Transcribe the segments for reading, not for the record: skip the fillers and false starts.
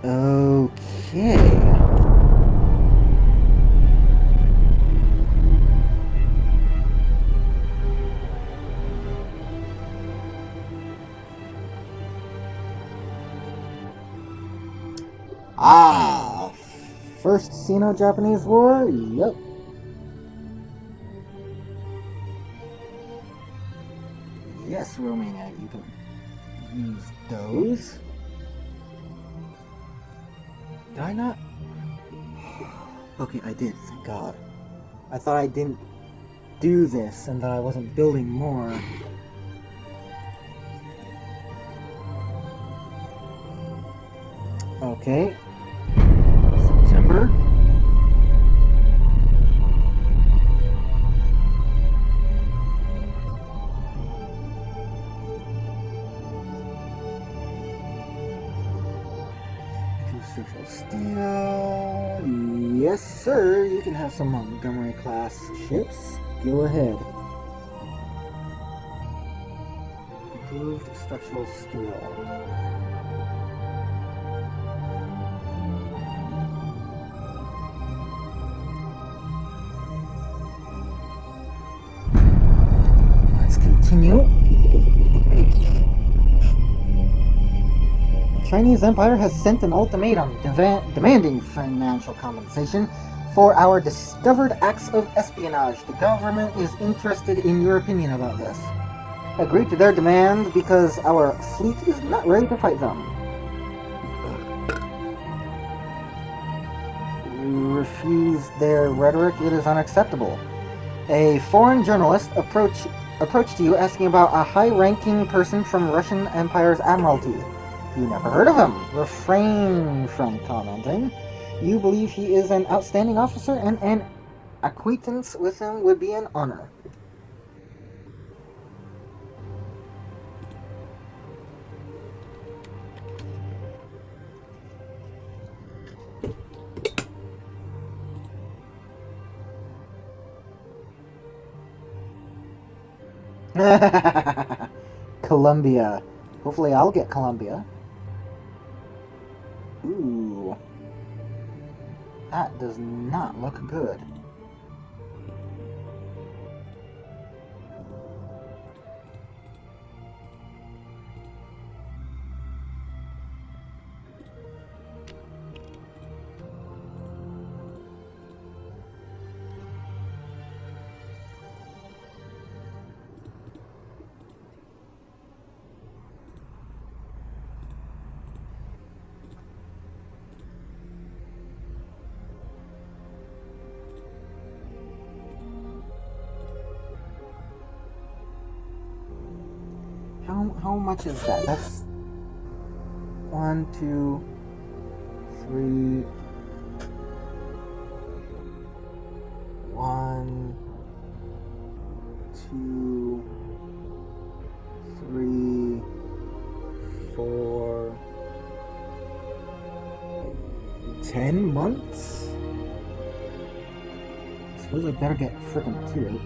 Okay. Ah, first Sino-Japanese War? Yep. Yes, Romania, you can use those. Did I not? Okay, I did, thank God. I thought I didn't do this and that I wasn't building more. Okay. September. Structural steel. Yes, sir. You can have some Montgomery class ships. Go ahead. Improved structural steel. Let's continue. Chinese Empire has sent an ultimatum demanding financial compensation for our discovered acts of espionage. The government is interested in your opinion about this. Agree to their demand because our fleet is not ready to fight them. You refuse their rhetoric, it is unacceptable. A foreign journalist approached you asking about a high-ranking person from Russian Empire's Admiralty. You never heard of him. Refrain from commenting. You believe he is an outstanding officer and an acquaintance with him would be an honor. Columbia. Hopefully I'll get Columbia. Ooh. That does not look good. How much is that? That's 1, 2, 3. 1, 2, 3, 4, 10 months? I suppose I better get frickin' 2.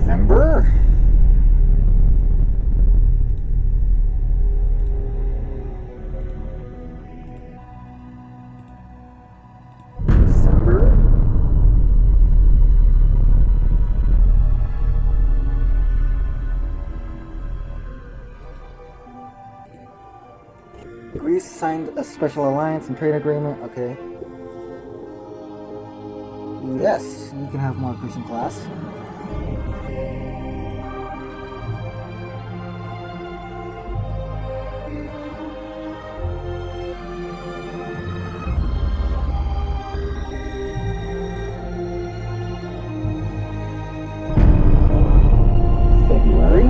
November? December? Greece signed a special alliance and trade agreement. Okay. Yes, you can have more Christian class. February.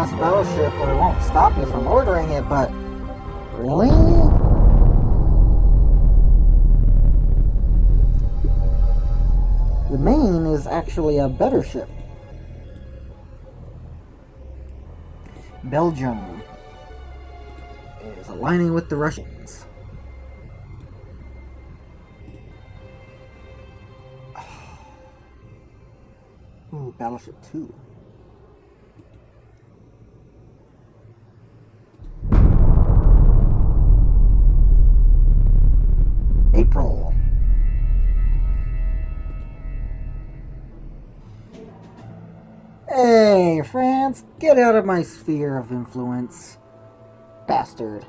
class battleship, or it won't stop you from ordering it, but really? The Maine is actually a better ship. Belgium is aligning with the Russians. Ooh, Battleship 2. April. Hey, France, get out of my sphere of influence. Bastard.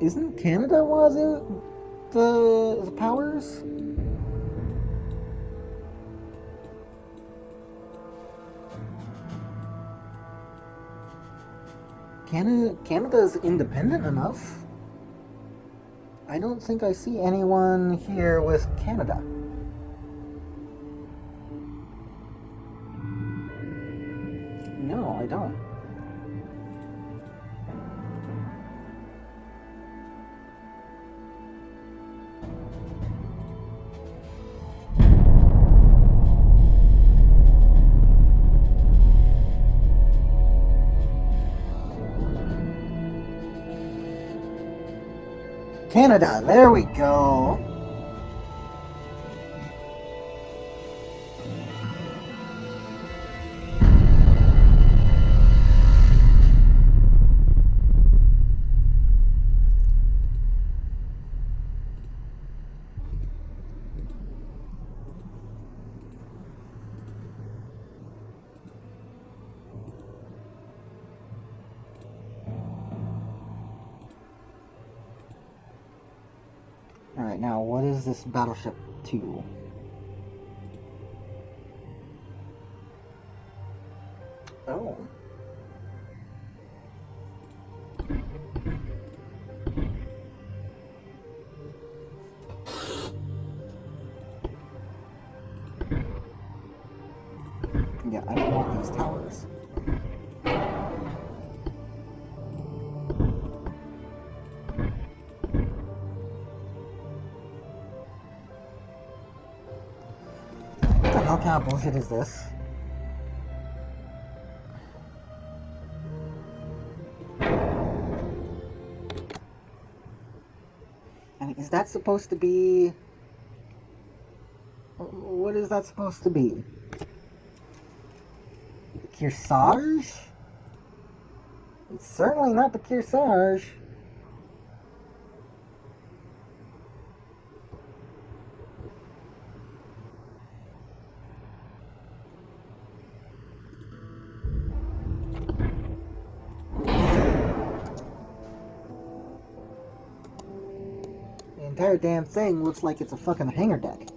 Isn't Canada was it the powers? Canada is independent enough. I don't think I see anyone here with Canada. No, I don't. Canada, there we go. Alright, now what is this Battleship 2? Oh. Yeah, I don't want these towers. What the hell kind of bullshit is this? I mean, is that supposed to be... What is that supposed to be? The Kearsarge? It's certainly not the Kearsarge. The entire damn thing looks like it's a fucking hangar deck.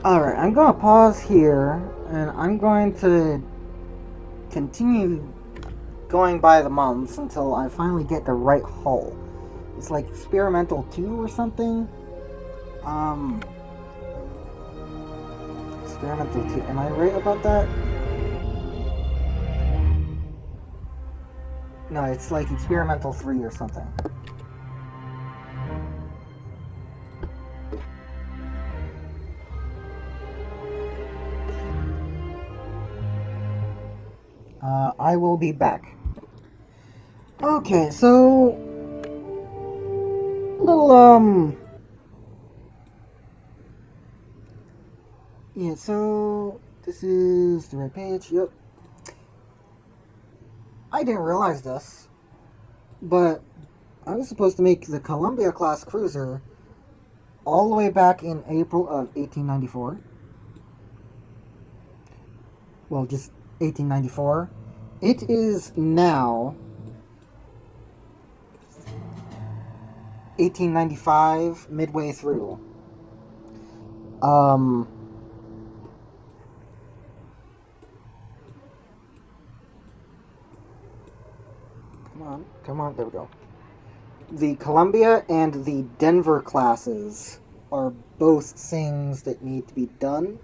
Alright, I'm going to pause here, and I'm going to continue going by the months until I finally get the right hull. It's like Experimental 2 or something. Experimental 2, am I right about that? No, it's like Experimental 3 or something. I will be back. Okay, so little yeah, so this is the right page. Yep. I didn't realize this, but I was supposed to make the Columbia class cruiser all the way back in April of 1894. Well, just 1894. It is now 1895, midway through. Um, come on, there we go. The Columbia and the Denver classes are both things that need to be done.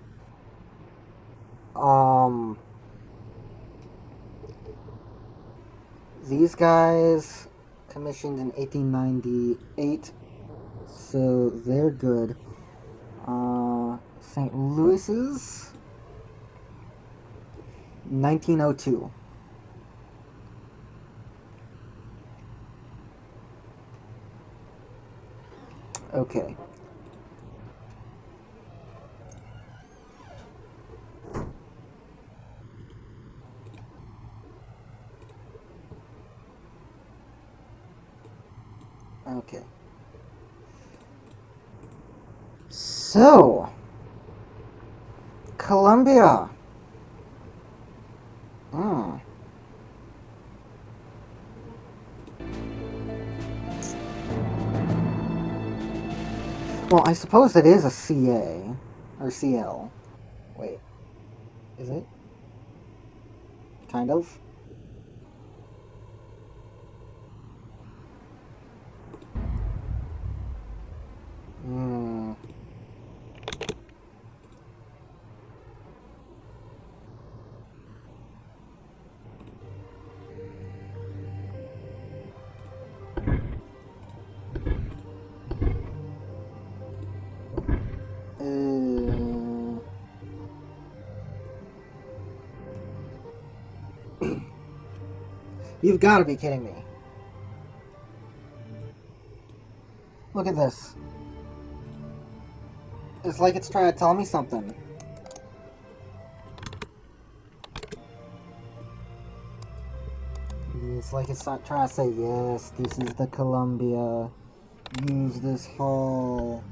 These guys commissioned in 1898, so they're good. St. Louis's 1902. Okay. Okay. So, Columbia. Well, I suppose it is a CA. Or CL. Wait. Is it? Kind of? You've got to be kidding me. Look at this. It's like it's trying to tell me something. It's like it's not trying to say, yes, this is the Columbia. Use this hull.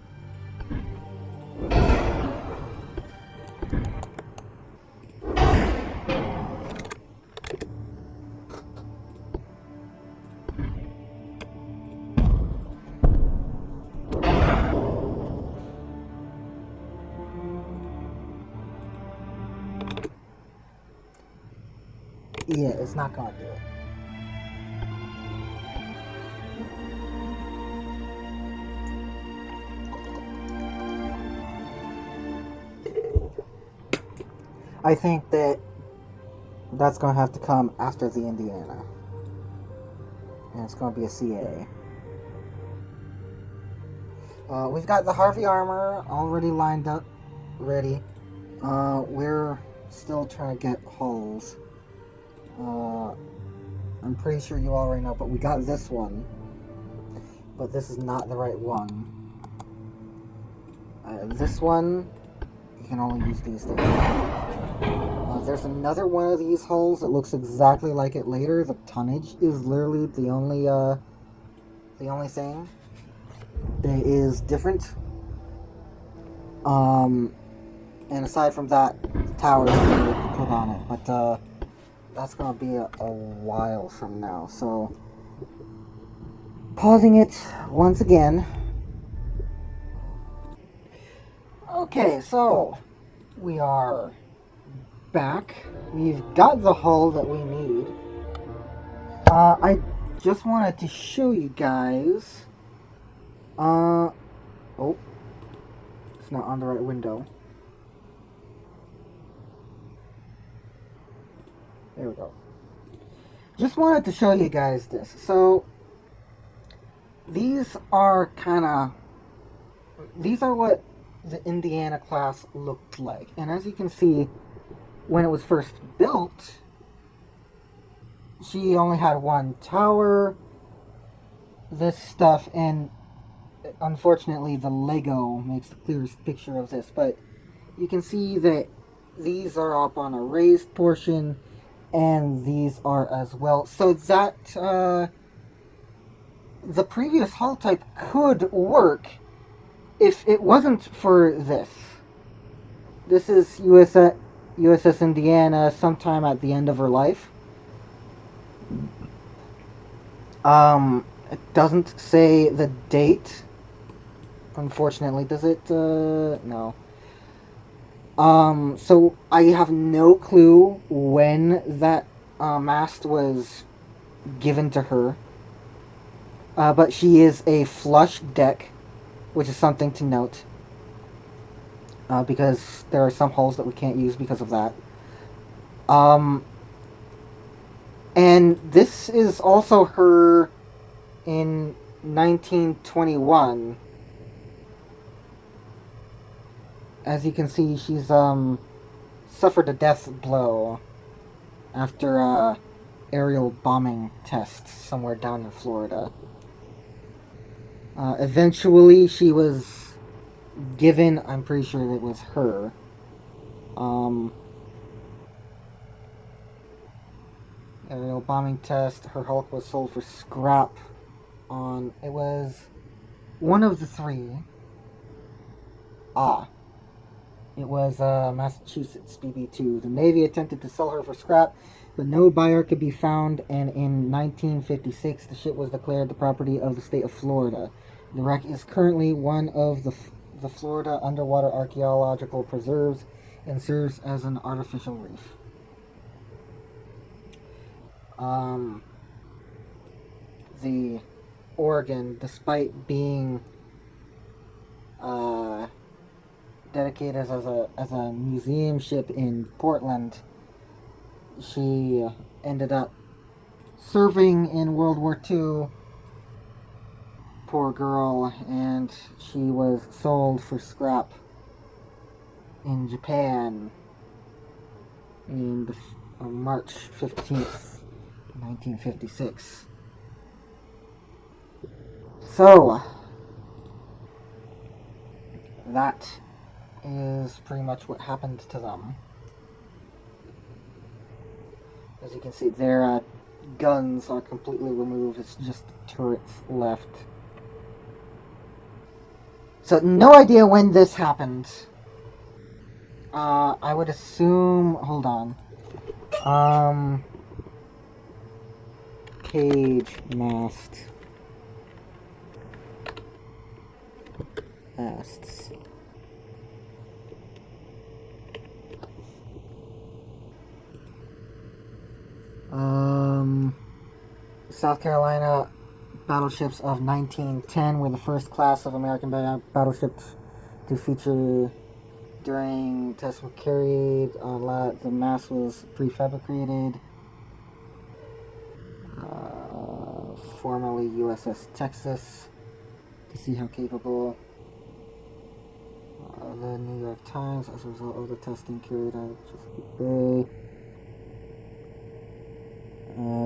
Yeah, it's not gonna do it. I think that's gonna have to come after the Indiana. And it's gonna be a CA. We've got the Harvey armor already lined up, ready. We're still trying to get hulls. I'm pretty sure you already know, but we got this one. But this is not the right one. This one, you can only use these things. There's another one of these hulls that looks exactly like it later. The tonnage is literally the only thing that is different. And aside from that, the towers are put on it. But that's gonna be a while from now. So, pausing it once again. Okay, so we are back. We've got the hull that we need. I just wanted to show you guys. Oh, it's not on the right window. There we go. Just wanted to show you guys this. So, these are what the Indiana class looked like. And as you can see, when it was first built, she only had one tower. This stuff, and unfortunately the Lego makes the clearest picture of this, but you can see that these are up on a raised portion, and these are as well. So that the previous hull type could work if it wasn't for this. This is USS Indiana sometime at the end of her life. It doesn't say the date. Unfortunately, does it? No. So I have no clue when that mast was given to her. But she is a flush deck, which is something to note. Because there are some hulls that we can't use because of that. And this is also her in 1921. As you can see, she's suffered a death blow after aerial bombing tests somewhere down in Florida. Eventually, she was given, I'm pretty sure it was her, aerial bombing test. Her Hulk was sold for scrap on, it was one of the three. It was Massachusetts BB-2. The Navy attempted to sell her for scrap, but no buyer could be found, and in 1956, the ship was declared the property of the state of Florida. The wreck is currently one of the Florida underwater archaeological preserves and serves as an artificial reef. The Oregon, despite being dedicated as a museum ship in Portland, she ended up serving in World War II. Poor girl, and she was sold for scrap in Japan in March 15th, 1956. So, that is pretty much what happened to them. As you can see, their guns are completely removed. It's just turrets left. So, no idea when this happened. I would assume... Hold on. Cage mast. Masts. South Carolina battleships of 1910 were the first class of American battleships to feature during tests were carried. The mast was prefabricated. Formerly USS Texas. To see how capable. The New York Times, as a result of the testing carried out at Chesapeake Bay.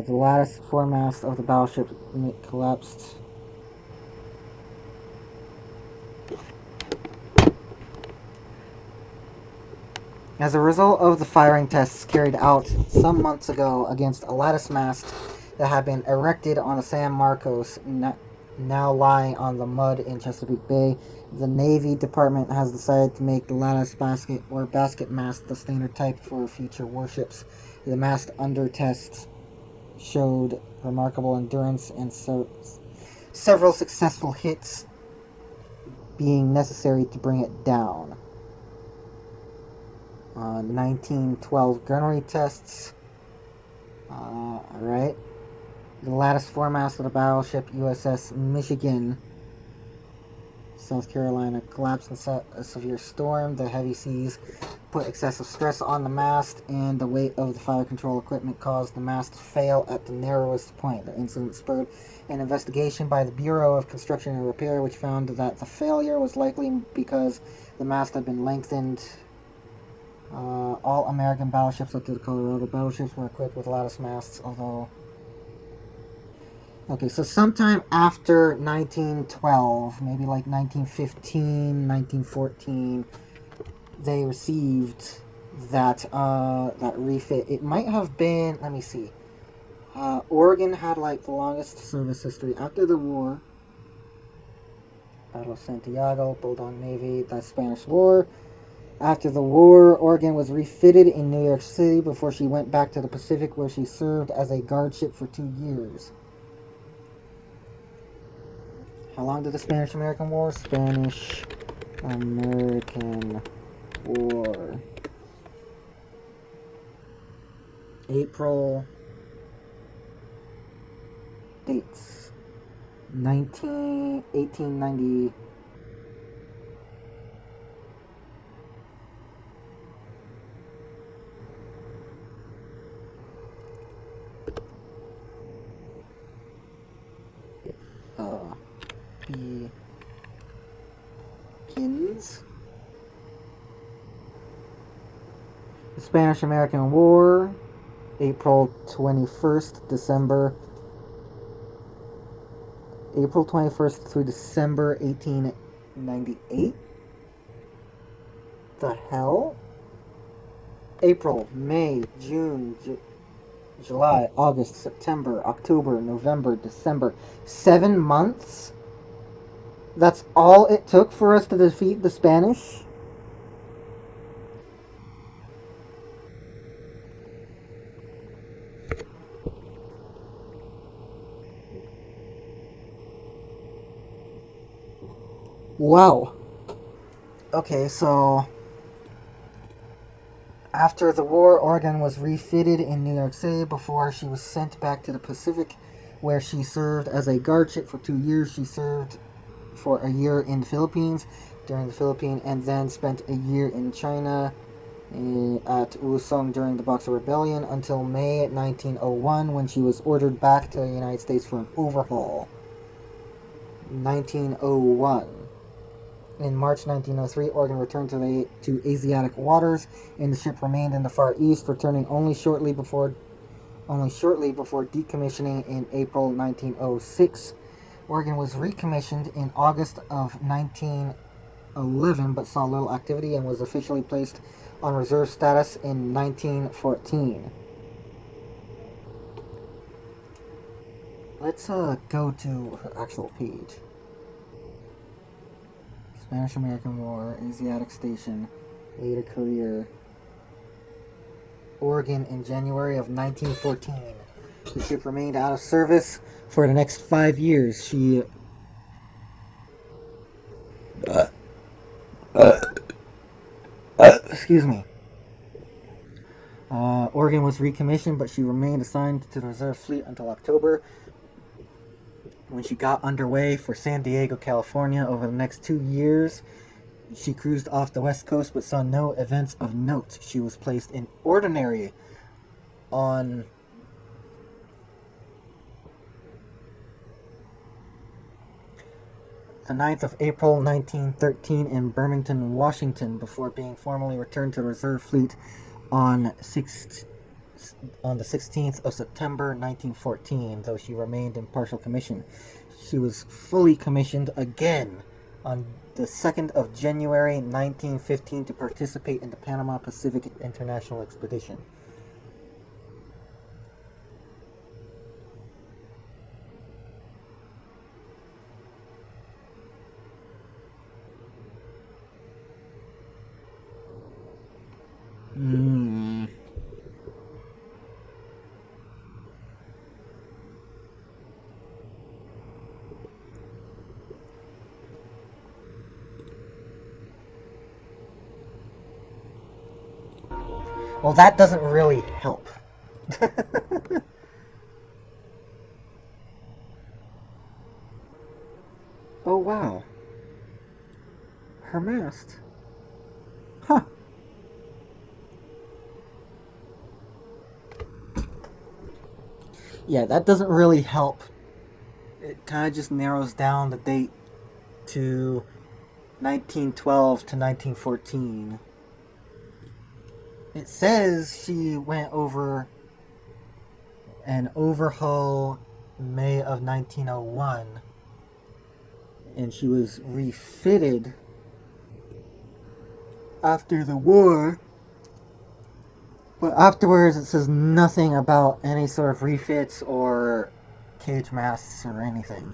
The lattice foremast of the battleship collapsed. As a result of the firing tests carried out some months ago against a lattice mast that had been erected on the San Marcos, now lying on the mud in Chesapeake Bay, the Navy Department has decided to make the lattice basket mast the standard type for future warships. The mast under test showed remarkable endurance and several successful hits being necessary to bring it down. 1912 gunnery tests. Alright. The lattice foremast of the battleship USS Michigan, South Carolina, collapsed in a severe storm. The heavy seas put excessive stress on the mast, and the weight of the fire control equipment caused the mast to fail at the narrowest point. The incident spurred an investigation by the Bureau of Construction and Repair, which found that the failure was likely because the mast had been lengthened. All American battleships up to the Colorado battleships were equipped with lattice masts, although Okay, so sometime after 1912, maybe like 1915, 1914, they received that refit. It might have been, let me see. Oregon had like the longest service history after the war. Battle of Santiago, Bulldog Navy, the Spanish War. After the war, Oregon was refitted in New York City before she went back to the Pacific, where she served as a guard ship for 2 years. How long did the Spanish-American War? Spanish-American War. April. Dates. 1890. Begins. The Spanish-American War, April 21st, April 21st through December 1898. The hell? April, May, June, July, August, September, October, November, December. 7 months? That's all it took for us to defeat the Spanish? Wow. Okay, so after the war, Oregon was refitted in New York City before she was sent back to the Pacific, where she served as a guard ship for 2 years. She served for a year in the Philippines, during the Philippine, and then spent a year in China at Wusong during the Boxer Rebellion until May 1901, when she was ordered back to the United States for an overhaul. 1901. In March 1903, Oregon returned to Asiatic waters, and the ship remained in the Far East, returning only shortly before decommissioning in April 1906. Oregon was recommissioned in August of 1911, but saw little activity and was officially placed on reserve status in 1914. Let's go to her actual page. Spanish-American War, Asiatic Station, later career. Oregon in January of 1914. The ship remained out of service for the next 5 years. She excuse me. Oregon was recommissioned, but she remained assigned to the reserve fleet until October, when she got underway for San Diego, California. Over the next 2 years, she cruised off the west coast but saw no events of note. She was placed in ordinary on the 9th of April 1913 in Birmingham, Washington, before being formally returned to the reserve fleet on the 16th of September 1914, though she remained in partial commission. She was fully commissioned again on the 2nd of January 1915 to participate in the Panama Pacific International Expedition. Well, that doesn't really help. Oh, wow. Her mast. Huh. Yeah, that doesn't really help. It kind of just narrows down the date to 1912 to 1914. It says she went over an overhaul May of 1901, and she was refitted after the war. But afterwards, it says nothing about any sort of refits or cage masks or anything.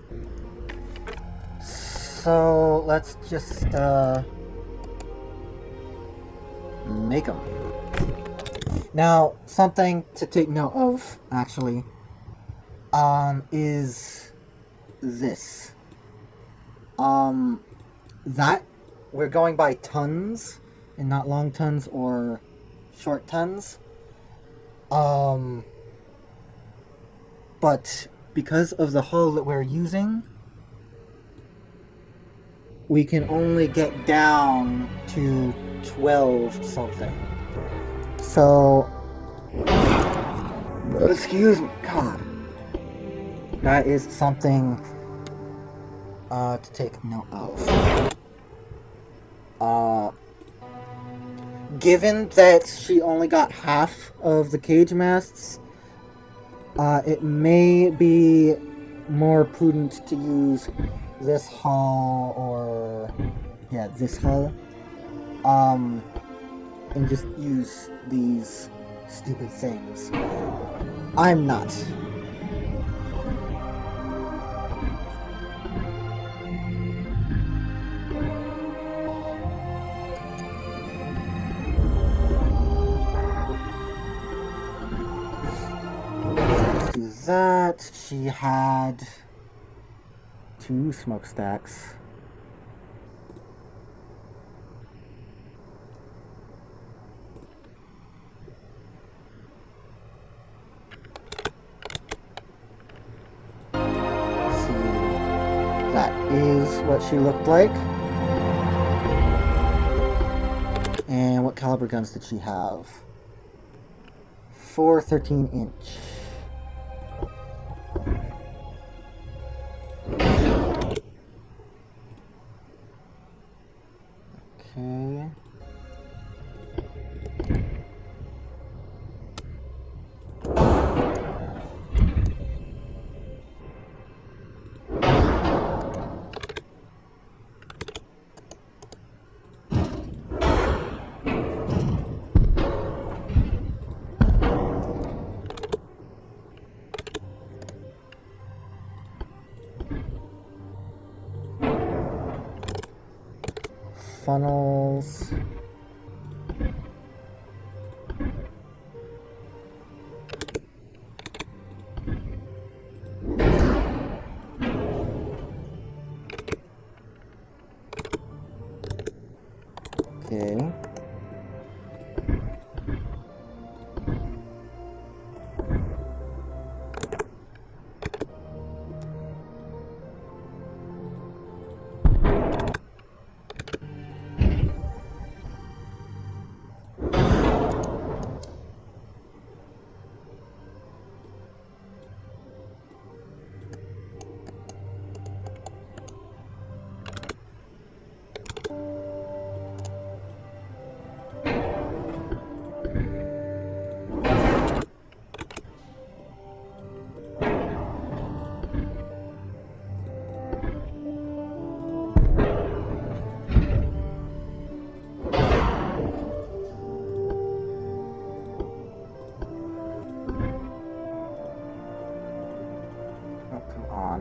So let's just make them. Now, something to take note of, actually, is this. That we're going by tons and not long tons or short tons. But because of the hull that we're using, we can only get down to 12 something. So, excuse me, God. That is something to take note of. Given that she only got half of the cage masts, it may be more prudent to use this hull this hull, and just use these stupid things. I'm not. Do that. She had 2 smokestacks. Let's see. That is what she looked like. And what caliber guns did she have? 4 13-inch. Okay. Funnels. Okay. Oh, come on.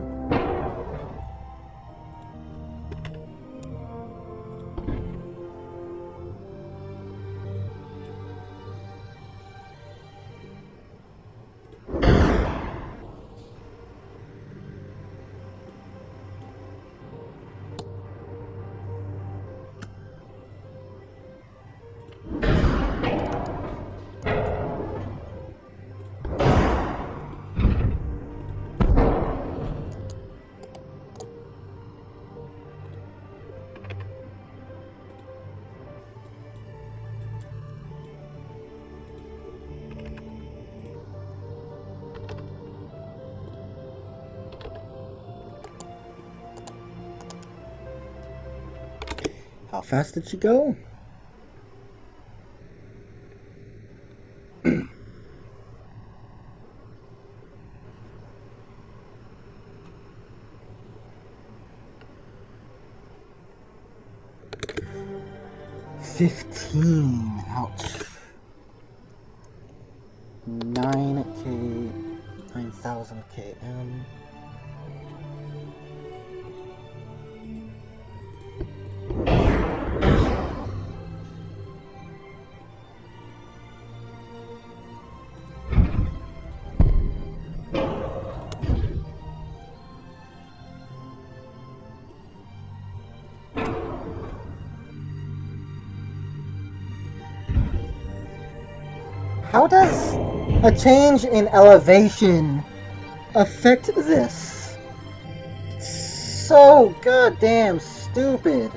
How fast did she go? 15. Ouch. 9k, 9,000 km. How does a change in elevation affect this? So goddamn stupid.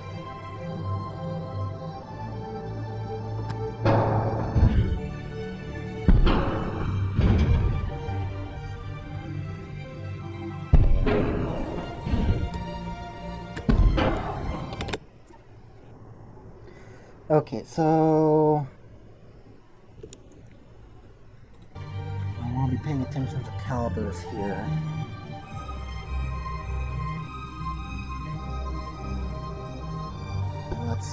Okay, so I want to be paying attention to calibers here. Let's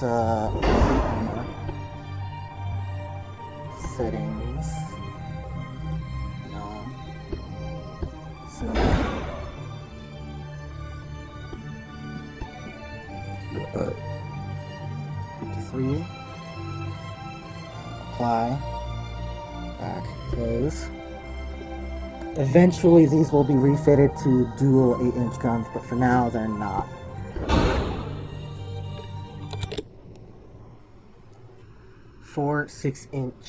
settings. No. So 53. Apply. Back. Close. Eventually these will be refitted to dual 8-inch guns, but for now they're not. Four 6-inch.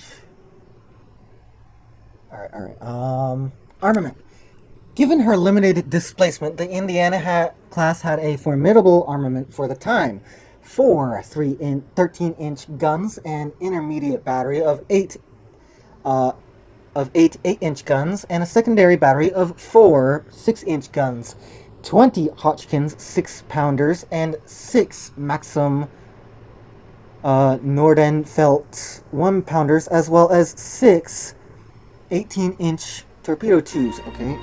Alright. Armament. Given her limited displacement, the Indiana class had a formidable armament for the time. 4 13-inch guns, an intermediate battery of 8 8-inch guns, and a secondary battery of 4 6-inch guns, 20 Hotchkins 6-pounders, and 6 Maxim Nordenfelt 1-pounders, as well as 6 18-inch torpedo tubes. Okay.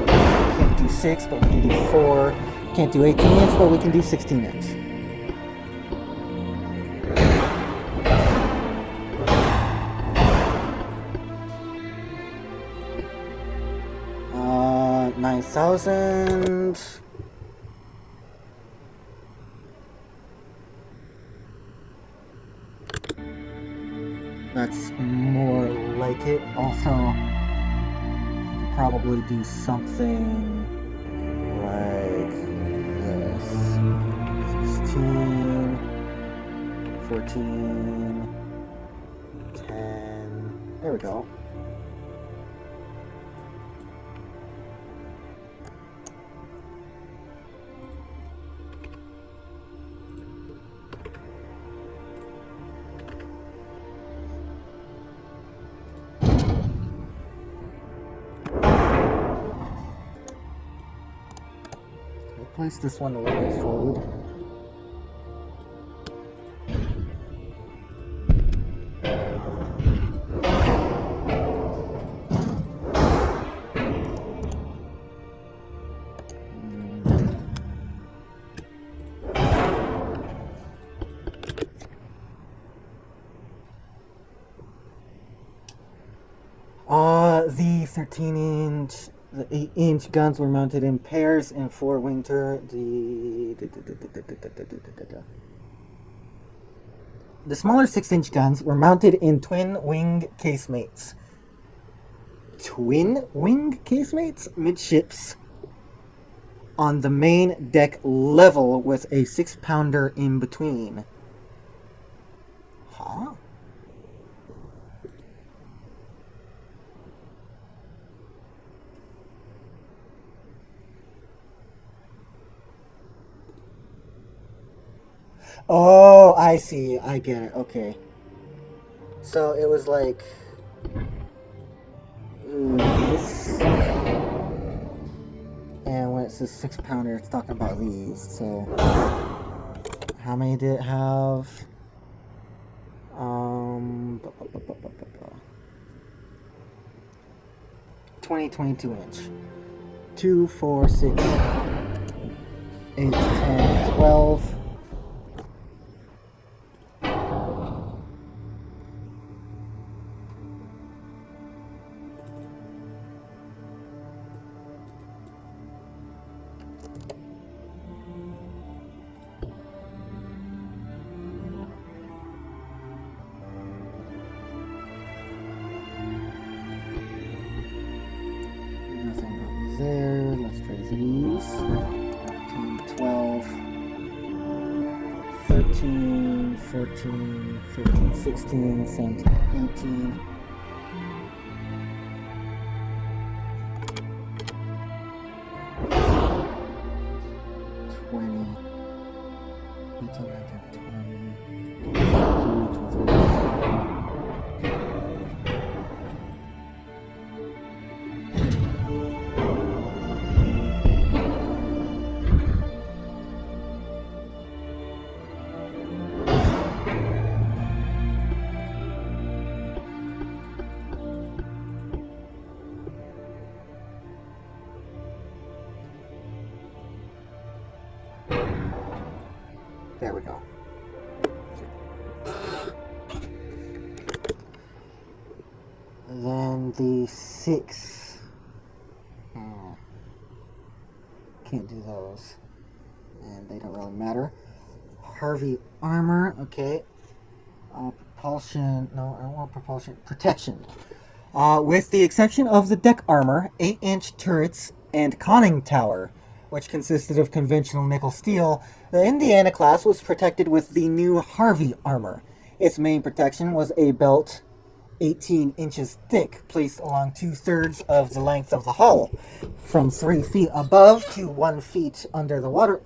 Can't do 6, but we can do 4. Can't do 18-inch, but we can do 16-inch. Uh, 9,000. That's more like it. Also, probably do something like this. 16, 14, 10. There we go. Place this one a little bit forward. The 13-inch, the 8-inch guns were mounted in pairs in 4 wing turrets. The smaller 6-inch guns were mounted in twin wing casemates. Twin wing casemates? Midships. On the main deck level with a 6-pounder in between. Huh? Oh, I see. I get it. Okay. So it was like this. And when it says 6-pounder, it's talking about these. So how many did it have? 22-inch. 2, 4, 6, 8, 10, 12. try these. 12, 13, 14, 15, 16, 17, 18. There we go. Then the 6. Can't do those. And they don't really matter. Harvey armor, okay. Propulsion, no, I don't want propulsion. Protection. With the exception of the deck armor, 8-inch turrets, and conning tower, which consisted of conventional nickel steel, the Indiana class was protected with the new Harvey armor. Its main protection was a belt 18 inches thick, placed along 2/3 of the length of the hull, from 3 feet above to 1 foot under the water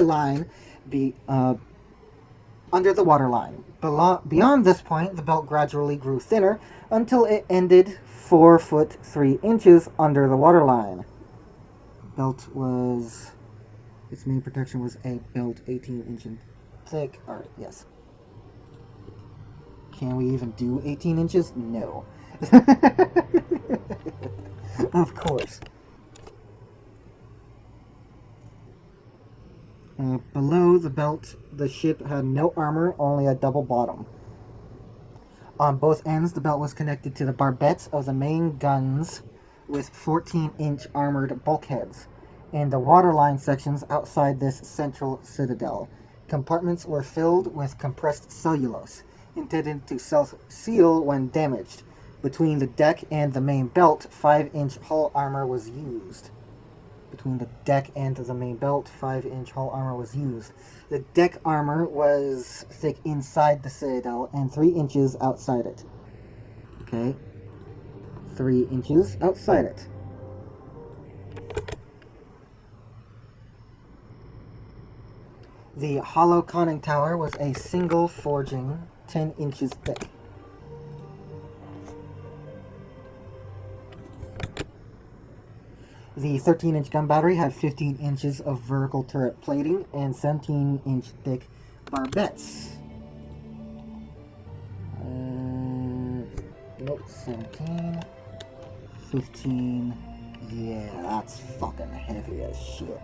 line. Under the water line. Beyond this point, the belt gradually grew thinner until it ended 4 foot 3 inches under the water line. Its main protection was a belt 18 inches thick. Alright, yes. Can we even do 18 inches? No. Of course. Below the belt, the ship had no armor, only a double bottom. On both ends, the belt was connected to the barbettes of the main guns with 14-inch armored bulkheads. In the waterline sections outside this central citadel, compartments were filled with compressed cellulose, intended to self-seal when damaged. Between the deck and the main belt, 5-inch hull armor was used. The deck The deck armor was thick inside the citadel and 3 inches outside it. Okay. 3 inches outside it. The hollow conning tower was a single forging, 10 inches thick. The 13-inch gun battery had 15 inches of vertical turret plating and 17-inch thick barbettes. Nope, 17, 15. Yeah, that's fucking heavy as shit.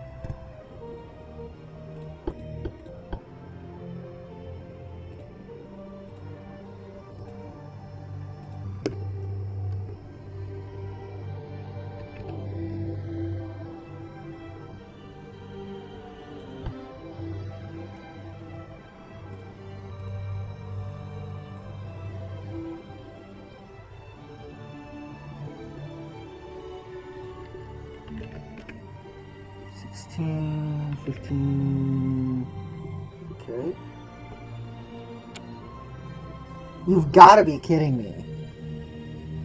$16, $15. Okay. You've got to be kidding me.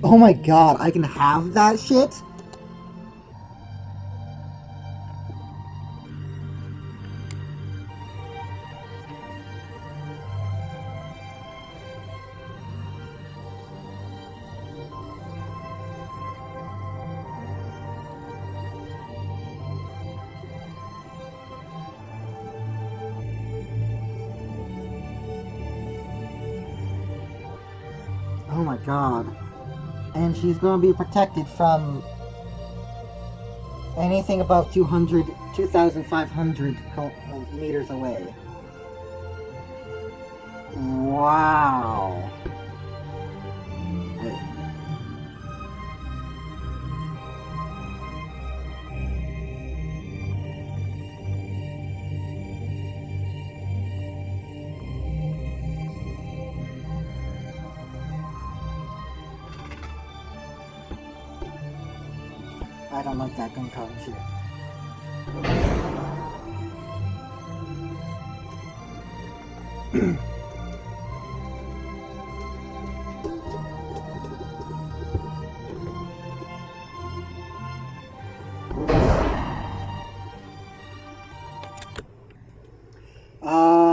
Oh my god, I can have that shit? Oh my god. And she's going to be protected from anything above 2,500 meters away. Wow. Wait. I don't like that gun cotton shit.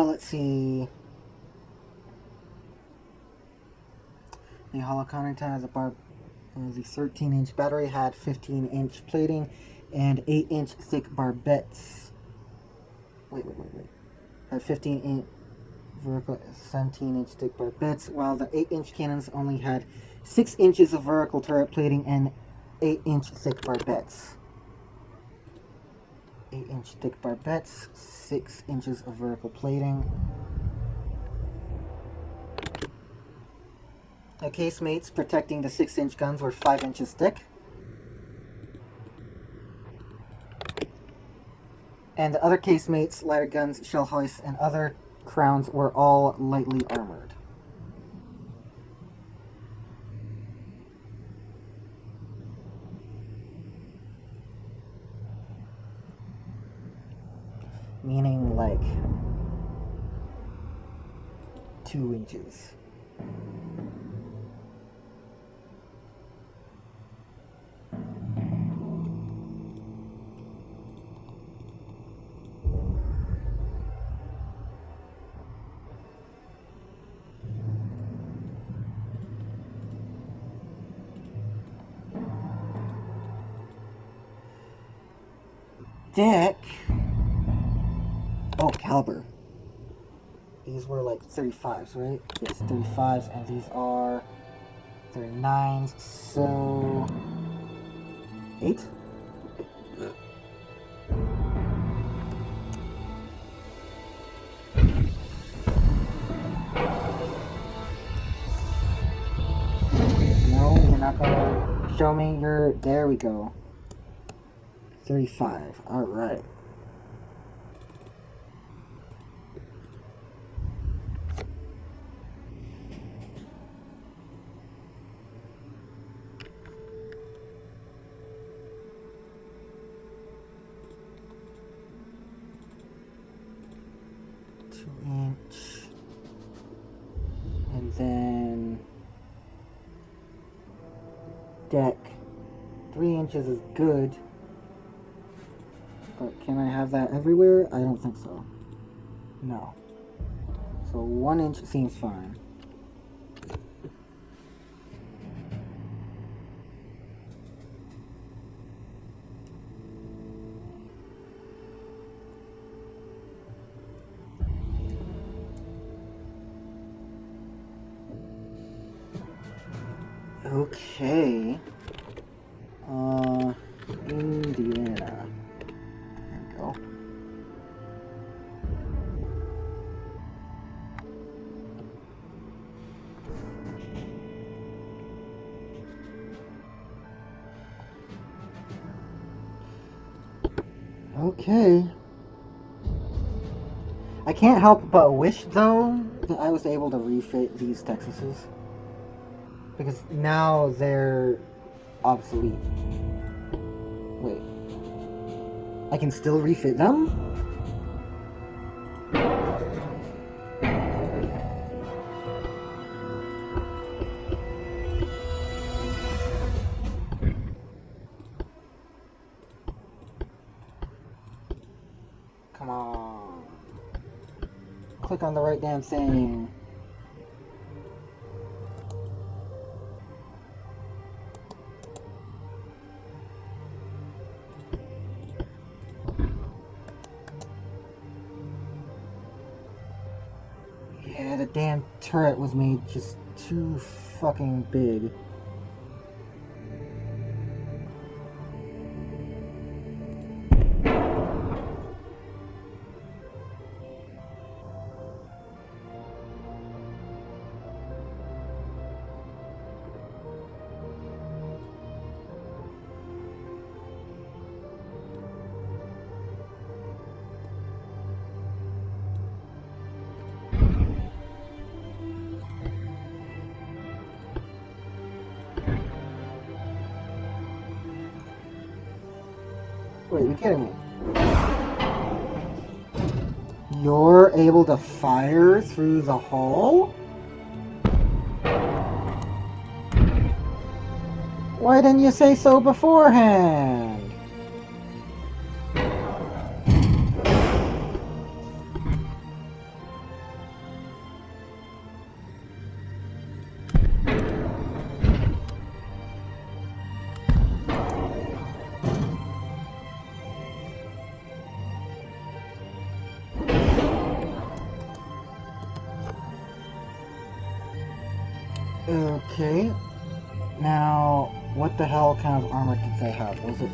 Let's see. The Holoconic has a bar. The 13-inch battery had 15-inch plating and 8-inch thick barbettes. Wait. Had 15-inch vertical, 17-inch thick barbettes, while the 8-inch cannons only had 6 inches of vertical turret plating and 8-inch thick barbettes. 8-inch thick barbettes, 6 inches of vertical plating. The casemates protecting the 6-inch guns were 5 inches thick. And the other casemates, ladder guns, shell hoists, and other crowns were all lightly armored. Meaning like 2 inches. Deck. Oh, caliber. These were like 35s, right? Yes, 35s, and these are 39s, so 8? No, you're not gonna show me your... There we go. 35. Alright. Inch, and then deck 3 inches is good, but can I have that everywhere? I don't think so. No. So 1 inch seems fine. Okay. Indiana. There we go. Okay. I can't help but wish, though, that I was able to refit these Texases. Because now they're obsolete. Wait. I can still refit them? Come on. Click on the right damn thing. Yeah, the damn turret was made just too fucking big. Wait, you kidding me? You're able to fire through the hull? Why didn't you say so beforehand? Okay. Now, what the hell kind of armor did they have? Was it...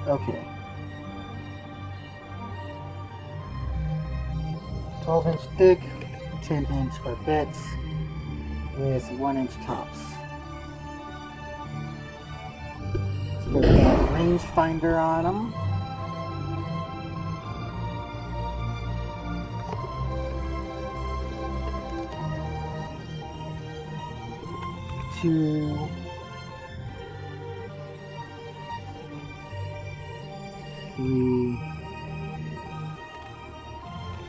Okay. 12-inch thick, 10-inch barbettes with 1-inch tops. So they've got a rangefinder on them. Two. 3,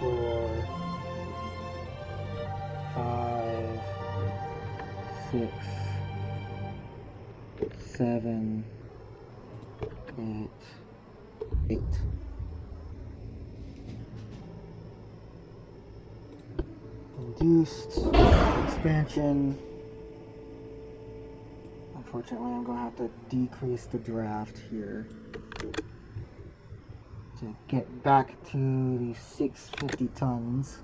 4, 5, 6, 7, 8. Induced expansion. Unfortunately, I'm going to have to decrease the draft here to get back to the 650 tons.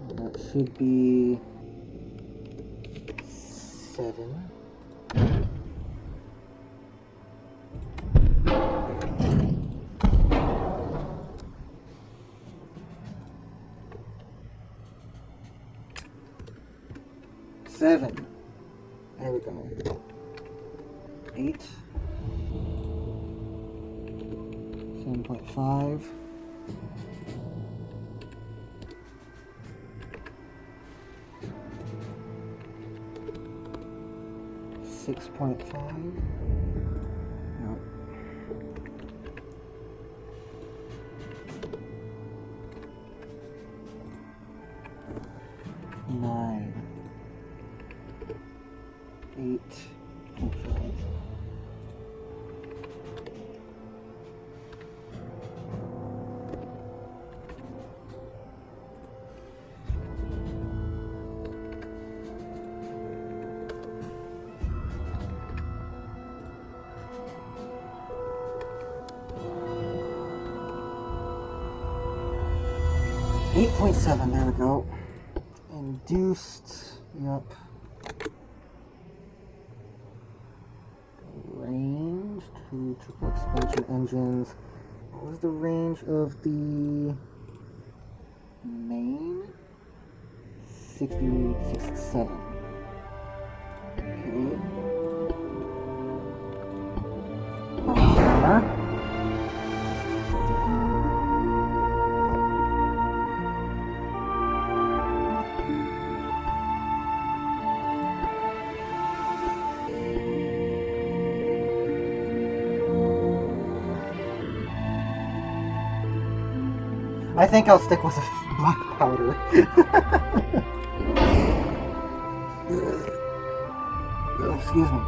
That should be 7. There we go. 8. 7.5. 6.5. Nope. 9. 8.5. .7, there we go. Induced, yep. Range, 2 triple expansion engines. What was the range of the main? 67. Okay. Armor. 'll stick with black powder. Excuse me.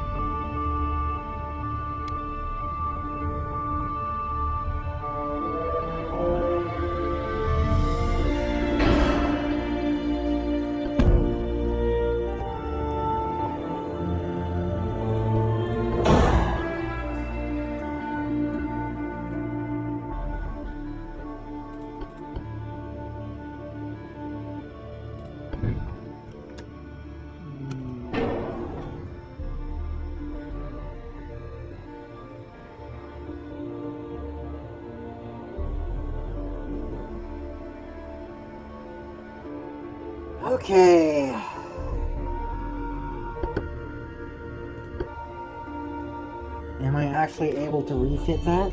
Okay. Am I actually able to refit that?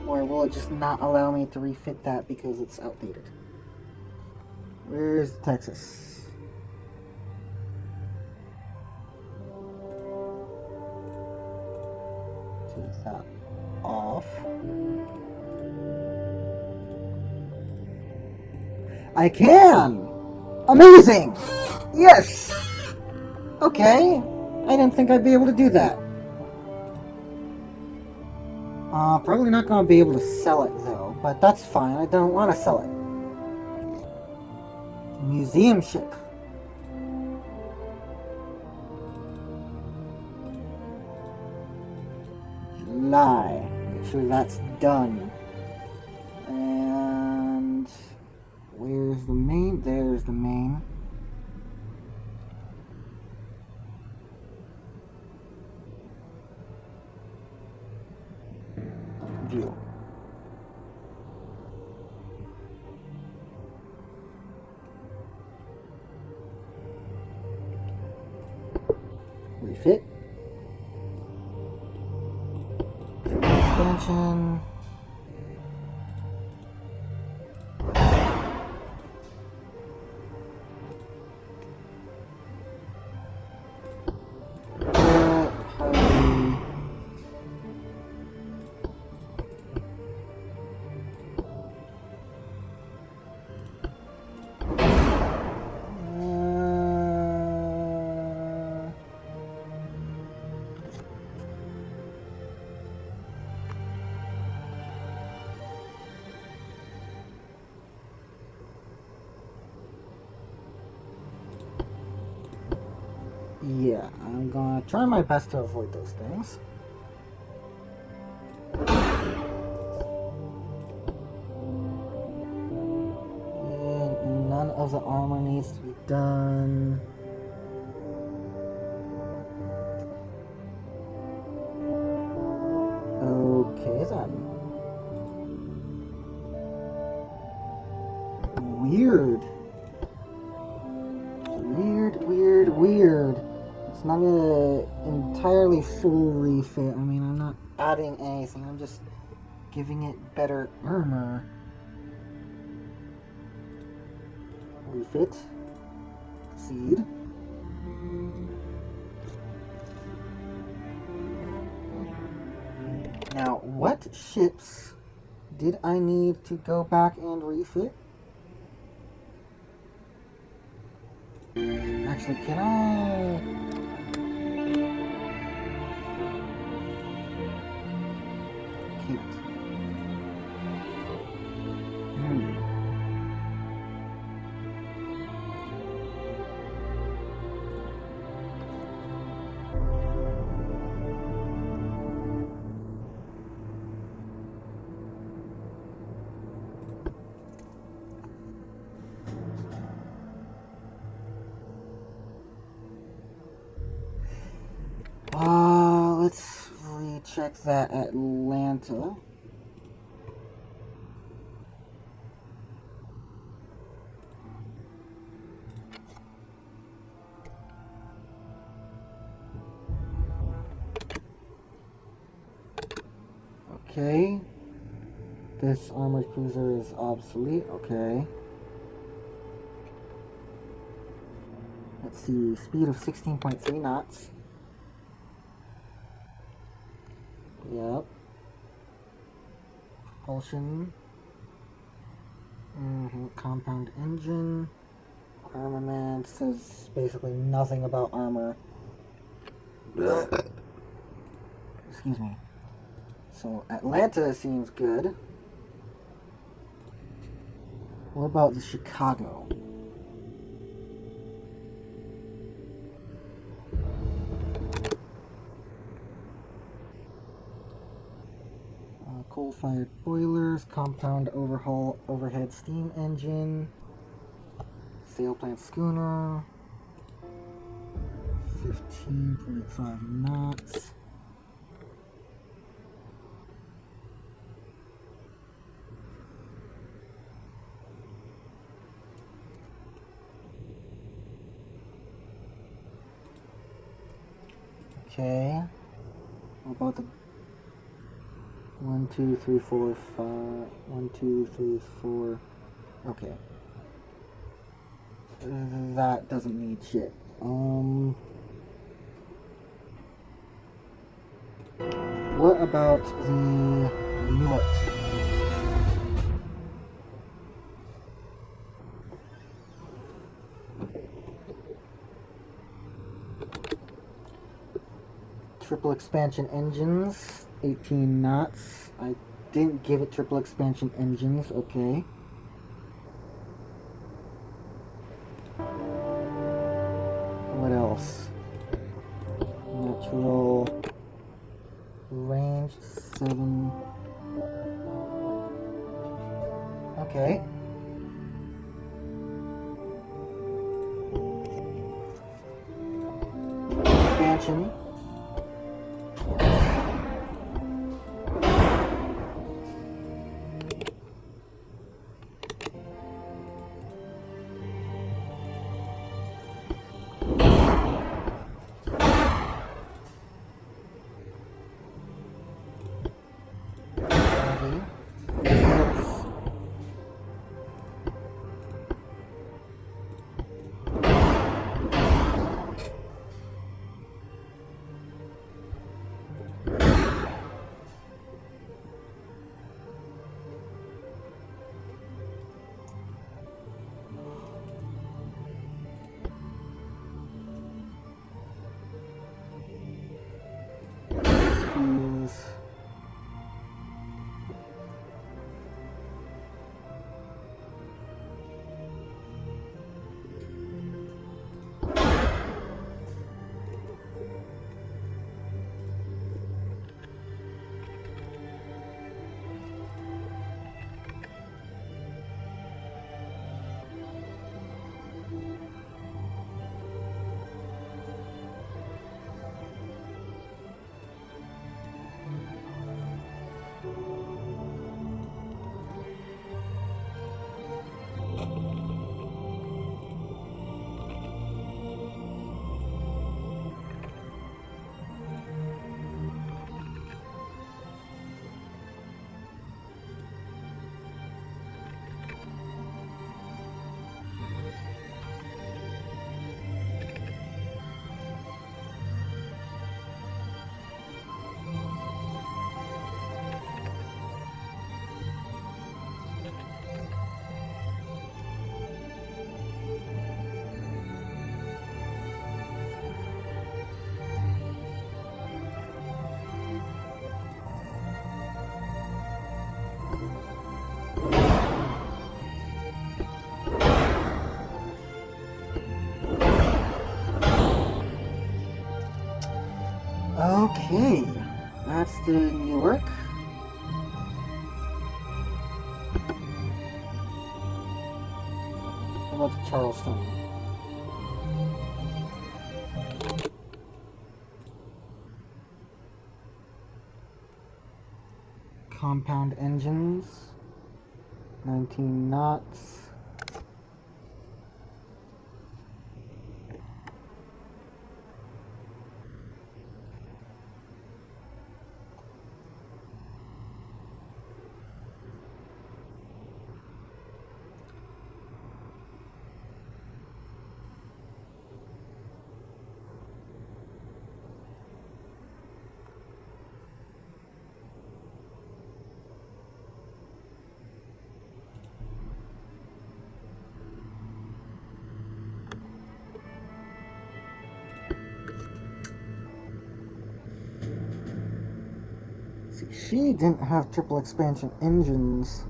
Or will it just not allow me to refit that because it's outdated? Where's Texas? Take that off. I can! Amazing! Yes! Okay. I didn't think I'd be able to do that. Probably not gonna be able to sell it though, but that's fine. I don't want to sell it. Museum ship. July. Make sure that's done. And where's the main? There's the main. View. Refit. Expansion. Yeah, I'm gonna try my best to avoid those things. And none of the armor needs to be done. Okay then. Weird. Weird. It's not an entirely full refit. I mean, I'm not adding anything. I'm just giving it better armor. Refit. Seed. Now, what ships did I need to go back and refit? Actually, can I... Can't. Let's recheck that Atlanta. Okay. This armored cruiser is obsolete. Okay. Let's see. Speed of 16.3 knots. Yep. Propulsion. Compound engine. Armament. Says basically nothing about armor. Excuse me. So Atlanta seems good. What about the Chicago? Coal-fired boilers, compound overhead steam engine, sail plant schooner, 15.5 knots. Okay. What about the 1, 2, 3, 4, 5? 1, 2, 3, 4. Okay. That doesn't need shit. What about the Newt? Triple expansion engines, 18 knots. I didn't give it triple expansion engines, okay. What else? Natural range, 7. Okay. Expansion. Okay, that's the Newark. What about the Charleston? Compound engines, 19 knots. She didn't have triple expansion engines.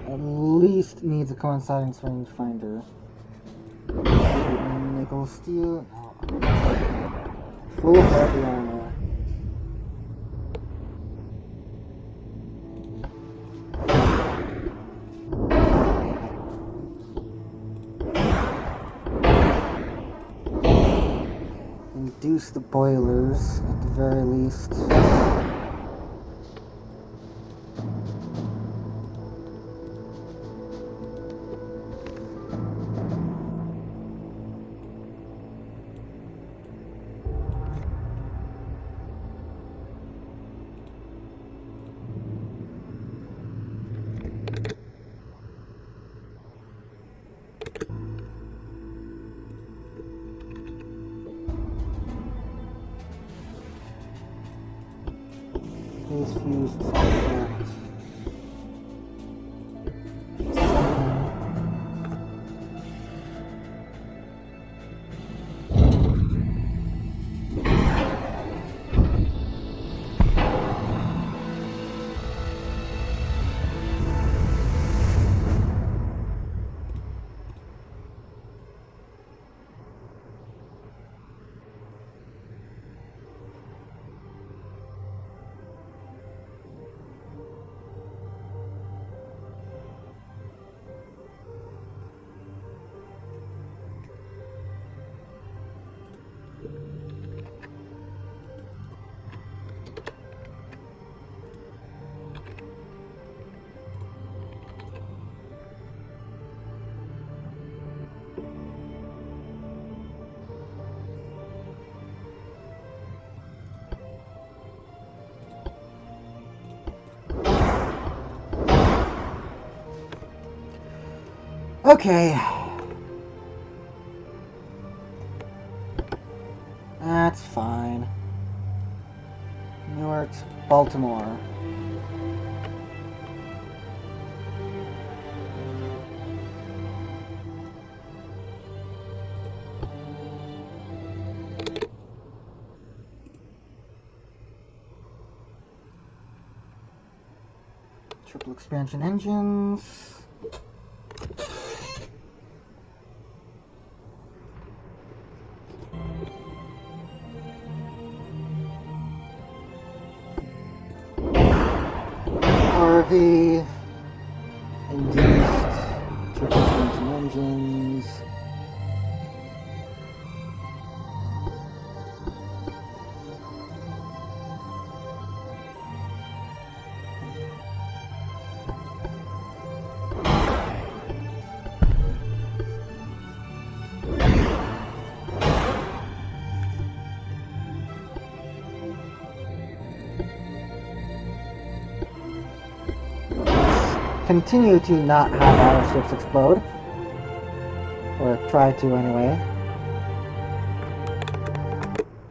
At least needs a coincidence rangefinder. Nickel steel. No. Full heavy armor. Induce the boilers at the very least. Please fuse that. Okay. That's fine. Newark, Baltimore. Triple expansion engines. RV. Induced. Triple expansion engines. Continue to not have our ships explode. Or try to anyway.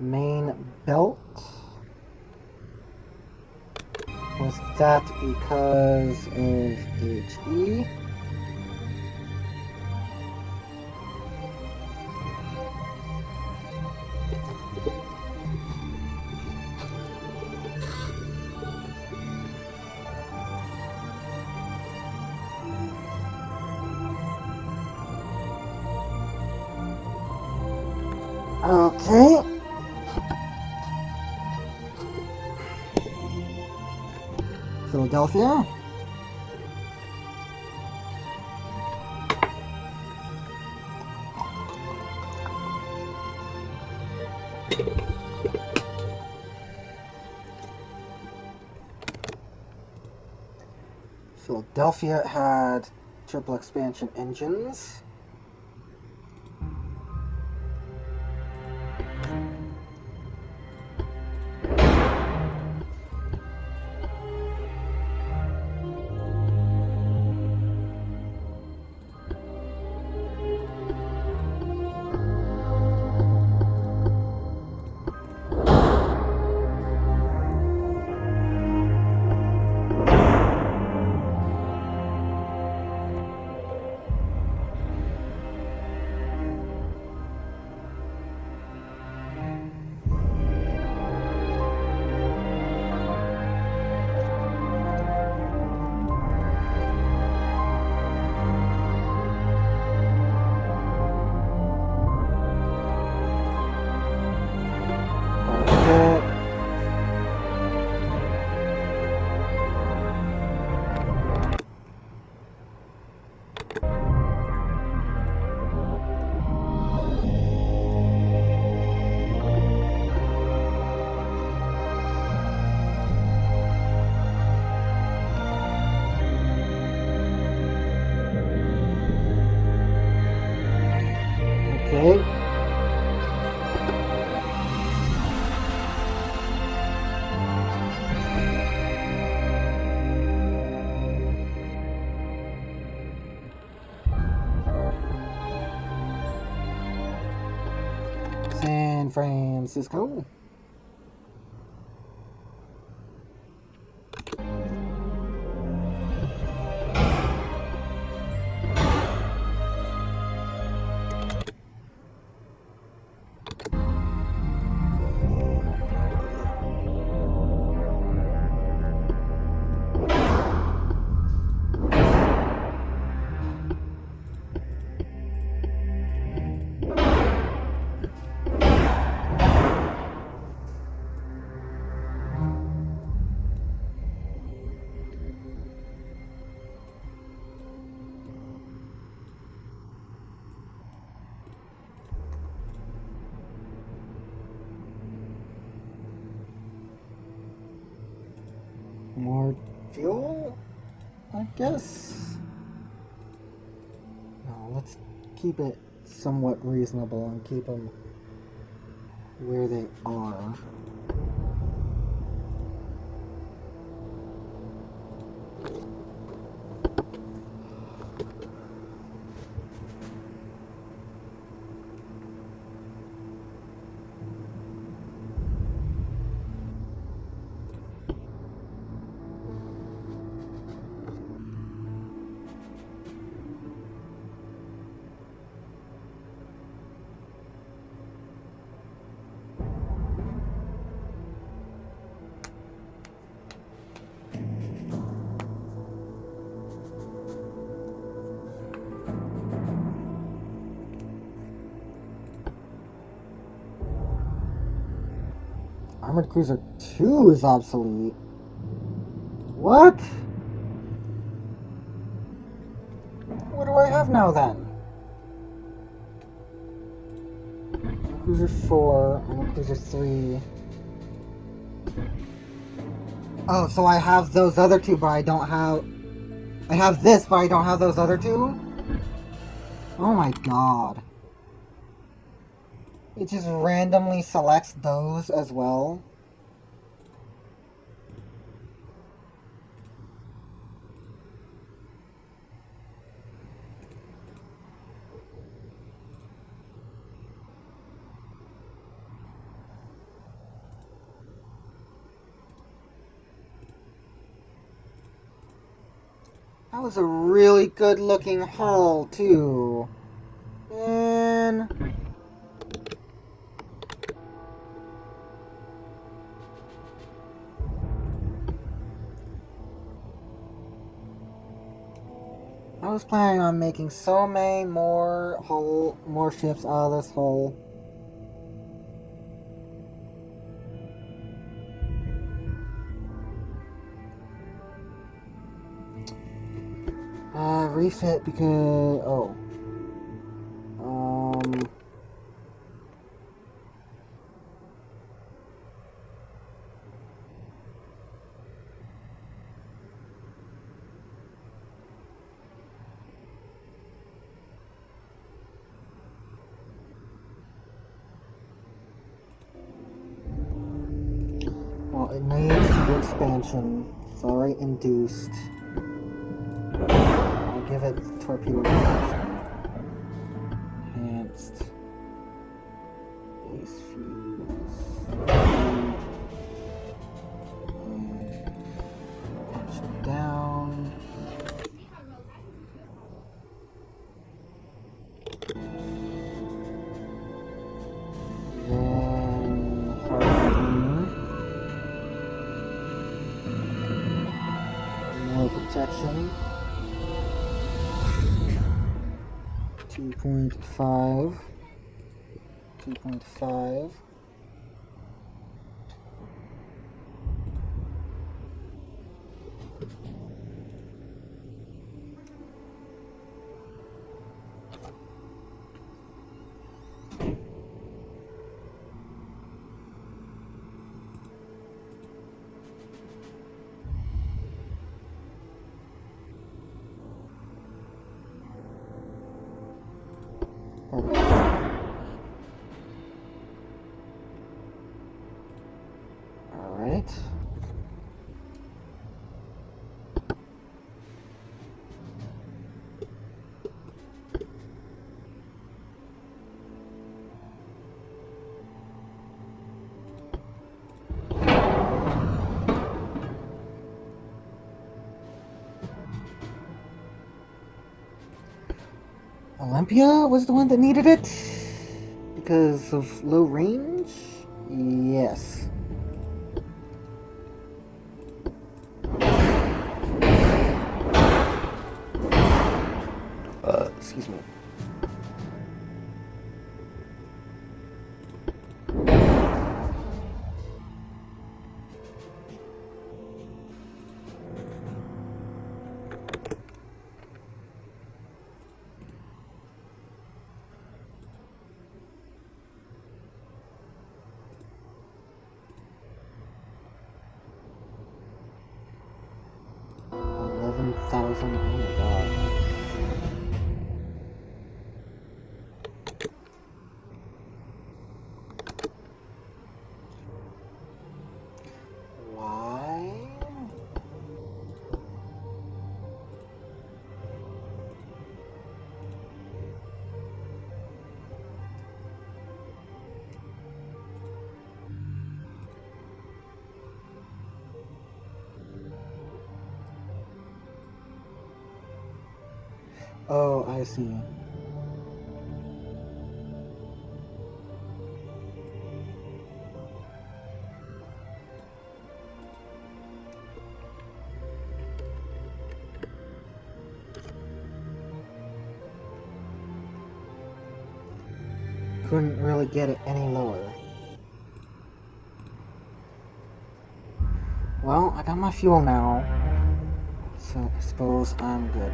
Main belt. Was that because of HE? Okay. Philadelphia. Philadelphia had triple expansion engines. Okay. San Francisco. More fuel, I guess. No, let's keep it somewhat reasonable and keep them where they are. Armored Cruiser 2 is obsolete. What? What do I have now then? Armored Cruiser 4, Armored Cruiser 3. Oh, so I have those other two, but I don't have... I have this, but I don't have those other two? Oh my god. It just randomly selects those as well. That was a really good looking hull too. And I was planning on making so many more ships out of this hull. Refit because well, it needs to do expansion. It's already induced. I'll give it torpedo protection. Enhanced. Base fuse. Punch down. Then harden. More protection. 2.5. 2.5. Olympia was the one that needed it? Because of low range? Yes. Excuse me. $11,000. Oh my god. Why? Oh, I see. Couldn't really get it any lower. Well, I got my fuel now, so I suppose I'm good.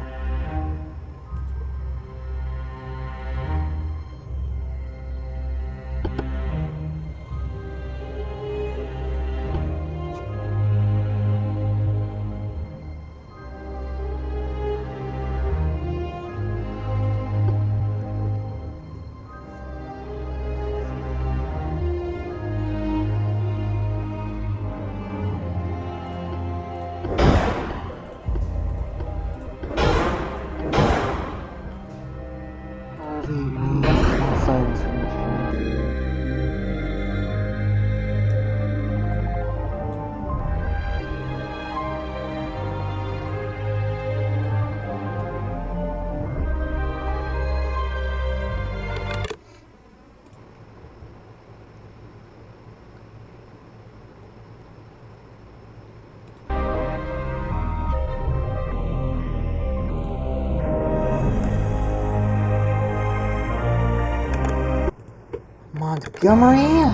Montgomery?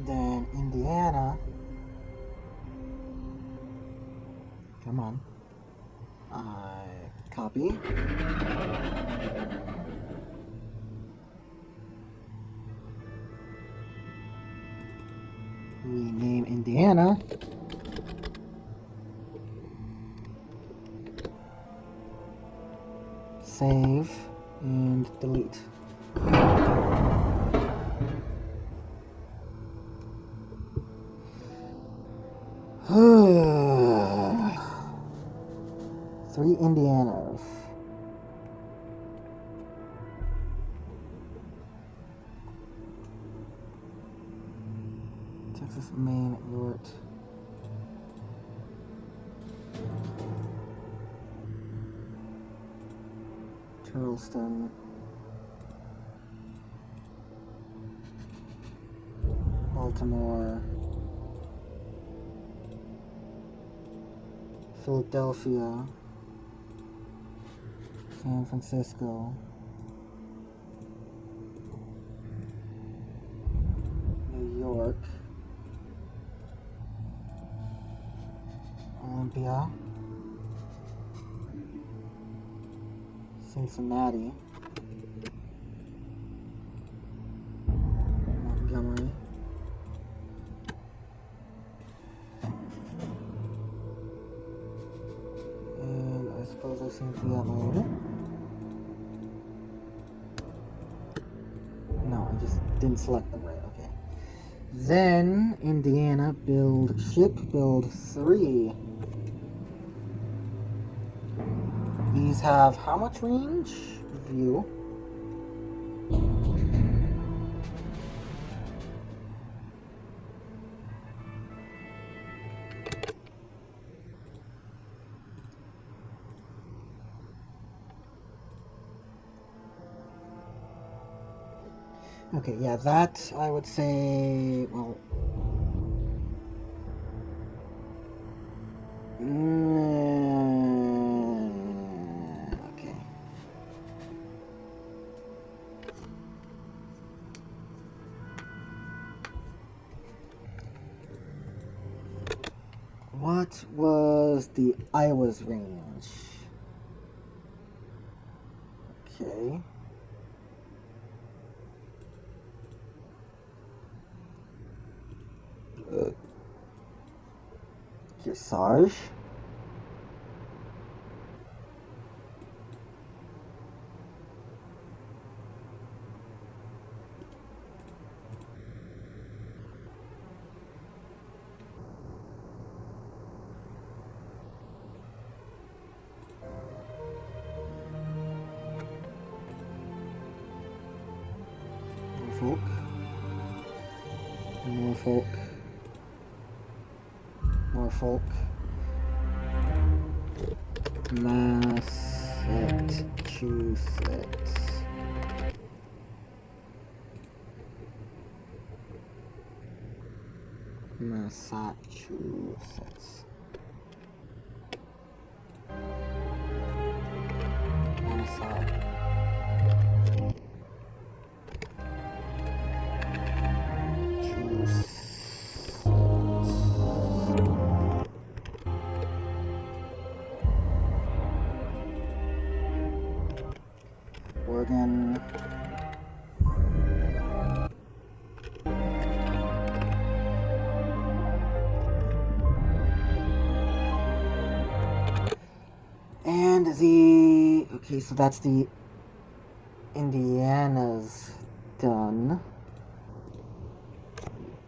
Then Indiana. Come on. I copy. Rename Indiana. Save and delete. 3 Indianas. Texas, Maine, York. Charleston. Baltimore. Philadelphia. San Francisco, New York, Olympia, Cincinnati, Montgomery, and I suppose I seem to be at my limit. No, I just didn't select them right, okay. Then, Indiana, build ship, build 3. These have how much range? View. Okay, yeah, that I would say, well, okay. What was the Iowa's range? Okay. Kearsarge. Norfolk. Norfolk. Norfolk. Massachusetts. Massachusetts. Oregon. And the, okay, so that's the Indiana's done.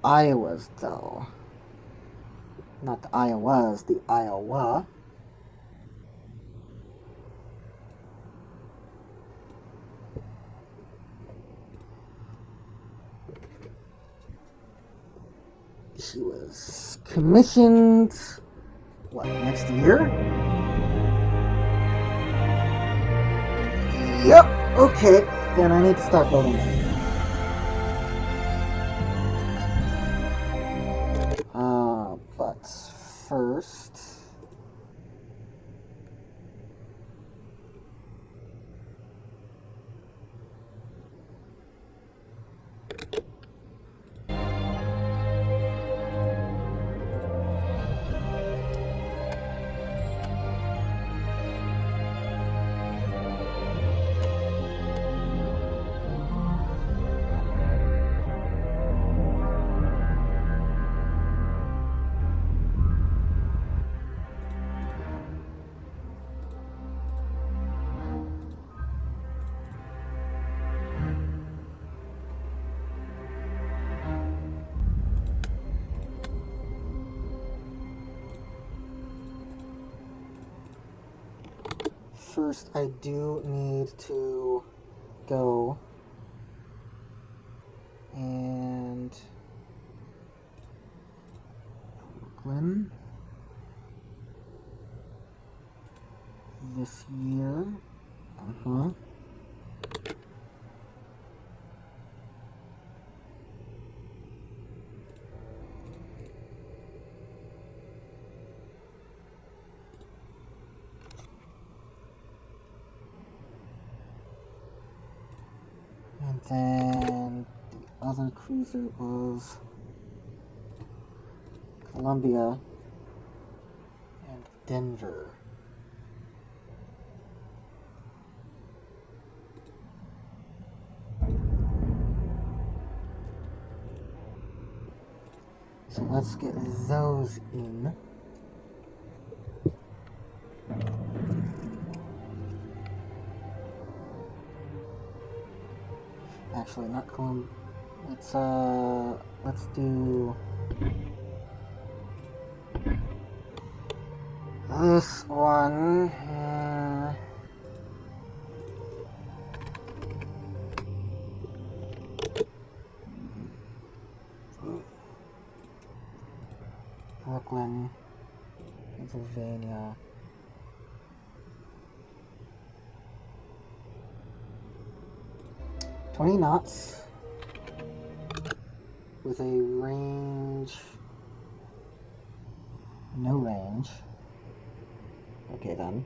Iowa's though. Not the Iowa's, the Iowa. She was commissioned, what, next year? Yep, okay, then I need to start building it. But first... First, I do need to go and Brooklyn this year. Then the other cruiser was Columbia and Denver. So let's get those in. Actually, not Columbia. Let's do this one. Brooklyn, Pennsylvania. "20 knots with a range, no range." Okay then.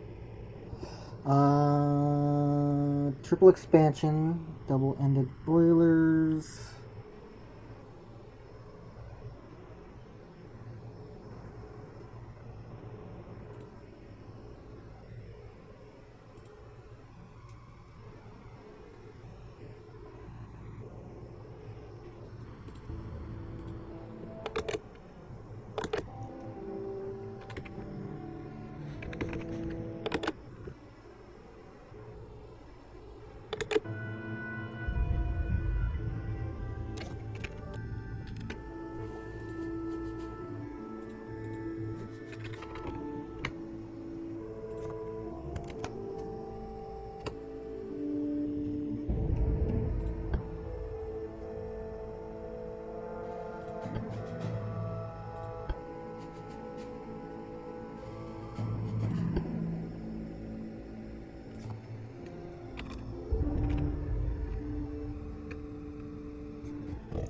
Triple expansion, double-ended boilers.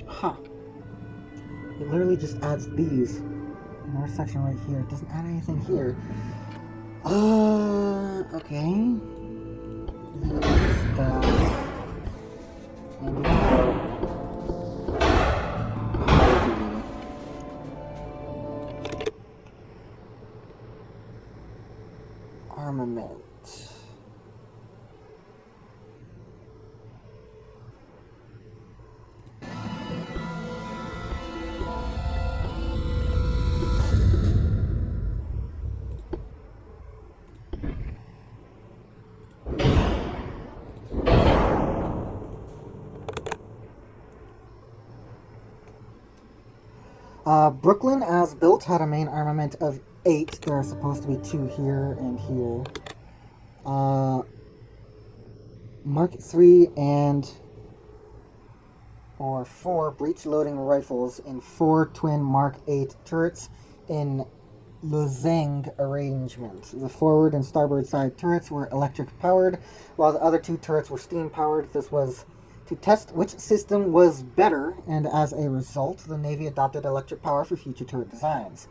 Huh. It literally just adds these. Another section right here. It doesn't add anything here. Okay. And armament. Brooklyn, as built, had a main armament of 8. There are supposed to be 2 here and here. Mark 3 or 4 breech-loading rifles and 4 twin Mark 8 turrets in losange arrangement. The forward and starboard side turrets were electric-powered, while the other 2 turrets were steam-powered. This was to test which system was better, and as a result, the Navy adopted electric power for future turret designs.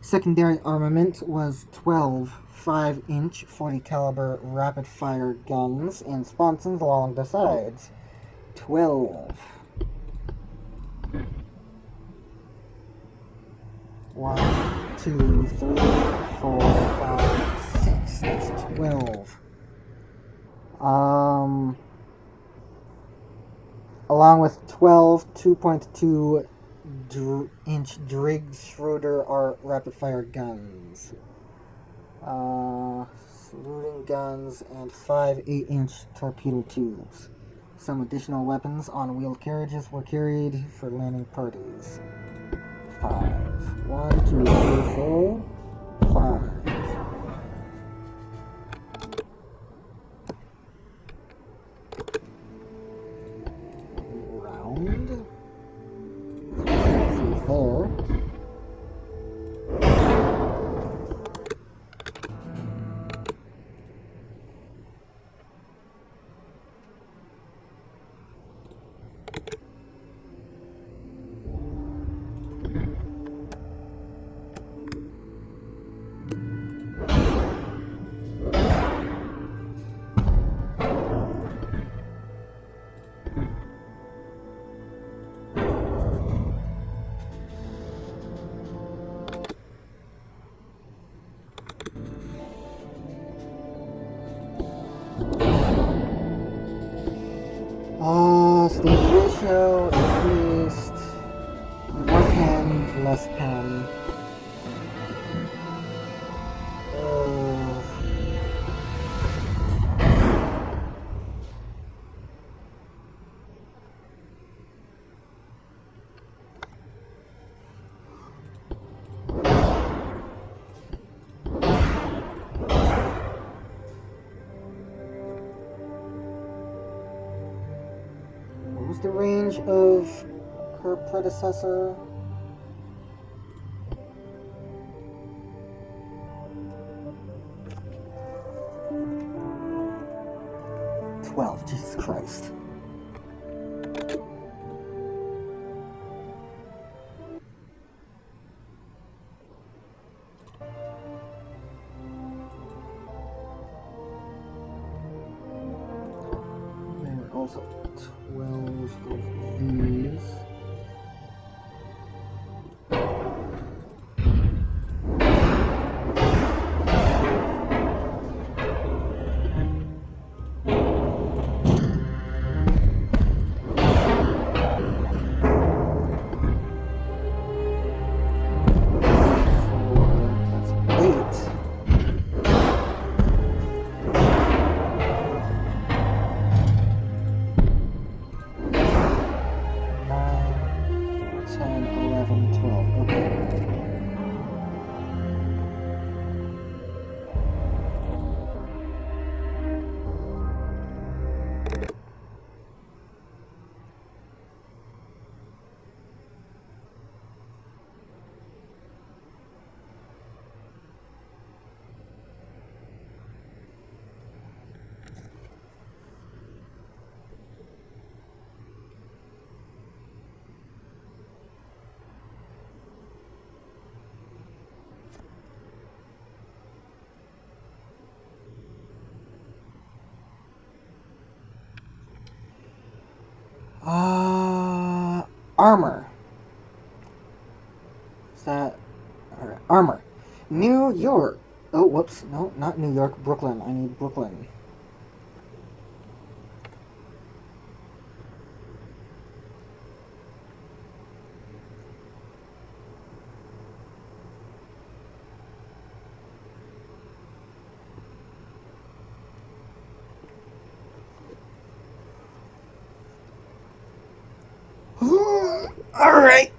Secondary armament was 12 5-inch 40 caliber rapid-fire guns and sponsons along the sides. 12. 1, 2, 3, 4, 5, 6. That's 12. Along with 12 2.2-inch Driggs Schroeder rapid-fire guns. Saluting guns and 5 8-inch torpedo tubes. Some additional weapons on wheeled carriages were carried for landing parties. 5. 1, 2, 3, 4, 5. Round. There. Stage ratio increased. More pen, less pen. What was the range of her predecessor? Jesus Christ. There are also 12 of these. Armor. Is that... Alright, armor. New York. Oh, whoops. No, not New York. Brooklyn. I need Brooklyn. Alright.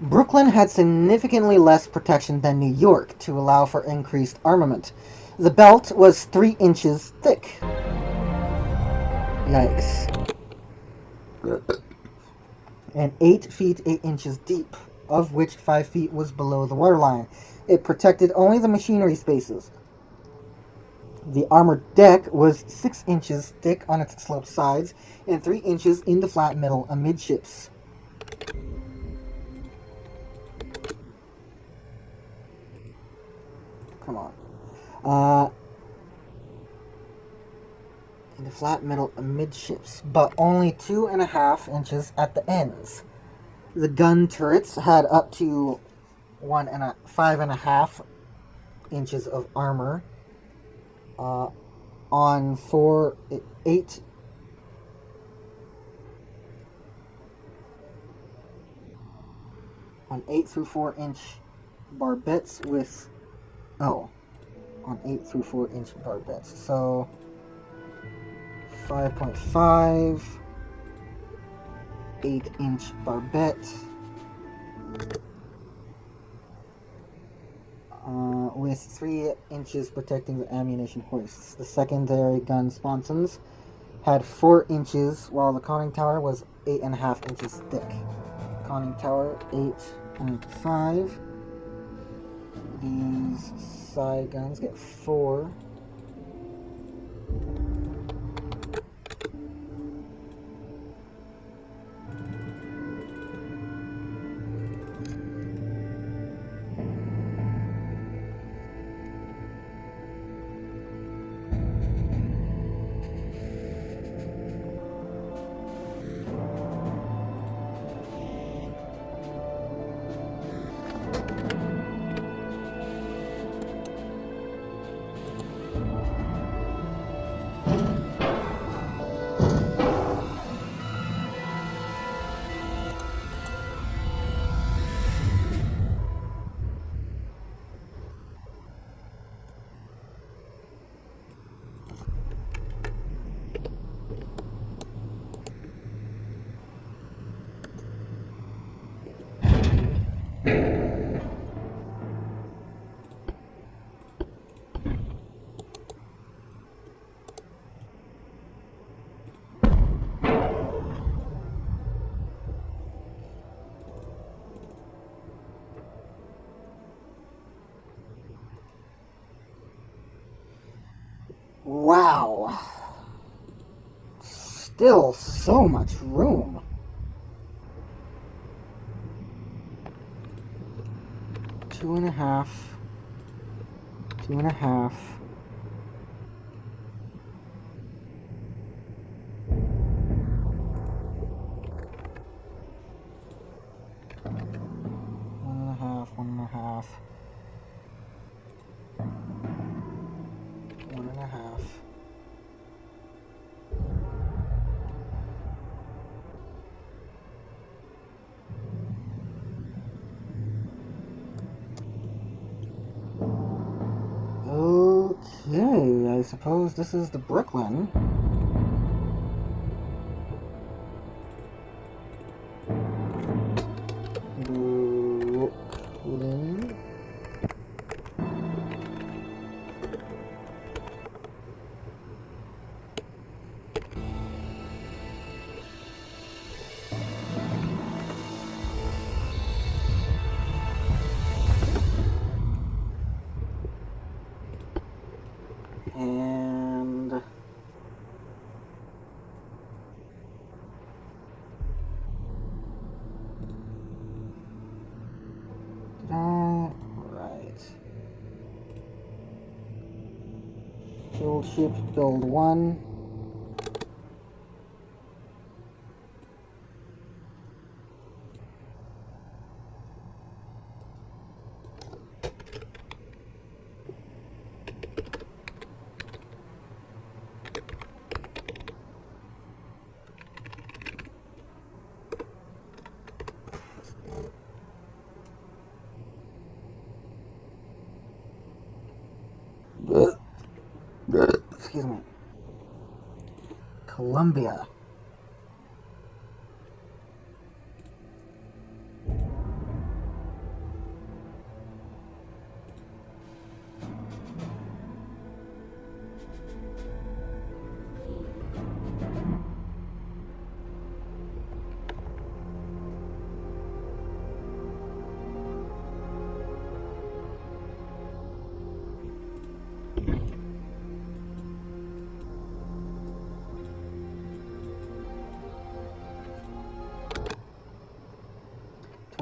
Brooklyn had significantly less protection than New York to allow for increased armament. The belt was 3 inches thick. Yikes. And 8 feet 8 inches deep, of which 5 feet was below the waterline. It protected only the machinery spaces. The armored deck was 6 inches thick on its sloped sides and 3 inches in the flat middle amidships. Come on. In the flat middle amidships, but only 2.5 inches at the ends. The gun turrets had up to 5.5 inches of armor. On 8 through 4 inch barbettes with on 8 through 4 inch barbettes. So 5.5 8 inch barbette with 3 inches protecting the ammunition hoists. The secondary gun sponsons had 4 inches, while the conning tower was 8.5 inches thick. Conning tower 8.5. These side guns get 4. Wow. Still so much room. Two and a half. 2.5. One and a half. One and a half. One and a half. Okay, I suppose this is the Brooklyn. Brooklyn. And right. Build ship, build one. Excuse me. Columbia.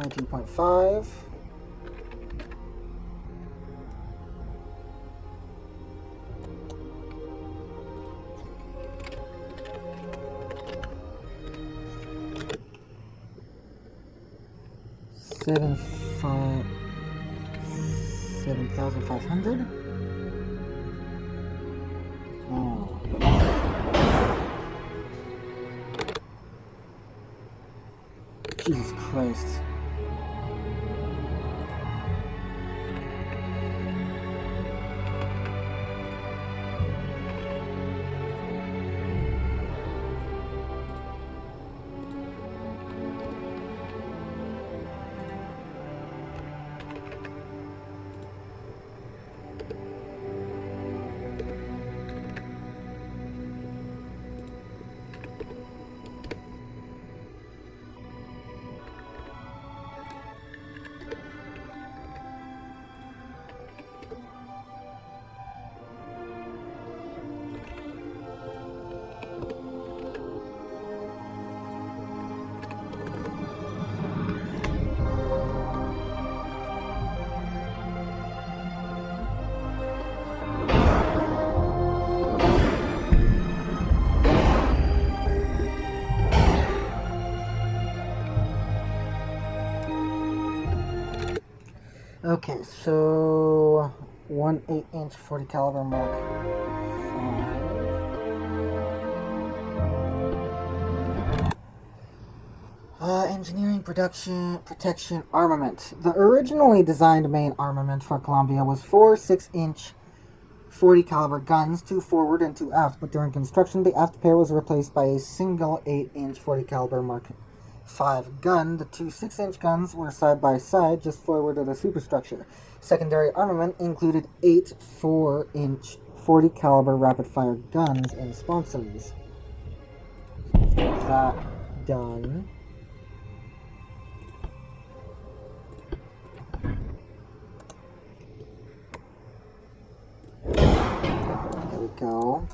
$22.5. $7,500. Oh. Jesus Christ. Okay, so 1 8-inch 40 caliber Mark 5. Engineering, production, protection, armament. The originally designed main armament for Columbia was 4 6-inch 40 caliber guns, 2 forward and 2 aft, but during construction the aft pair was replaced by a single 8-inch 40 caliber Mark 5 gun. The 2 6-inch guns were side by side, just forward of the superstructure. Secondary armament included 8 4-inch 40 caliber rapid fire guns and sponsons. Let's get that done. There we go. go.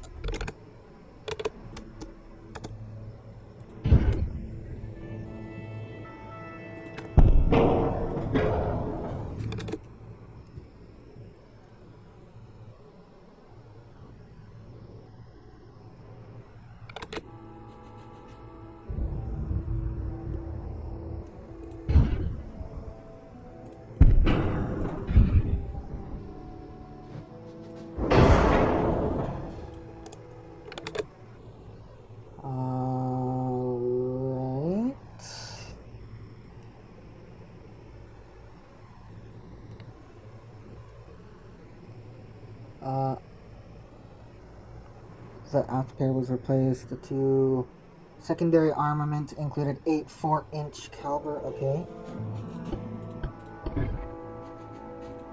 The afterpair was replaced. The two secondary armament included 8 4-inch caliber. Okay.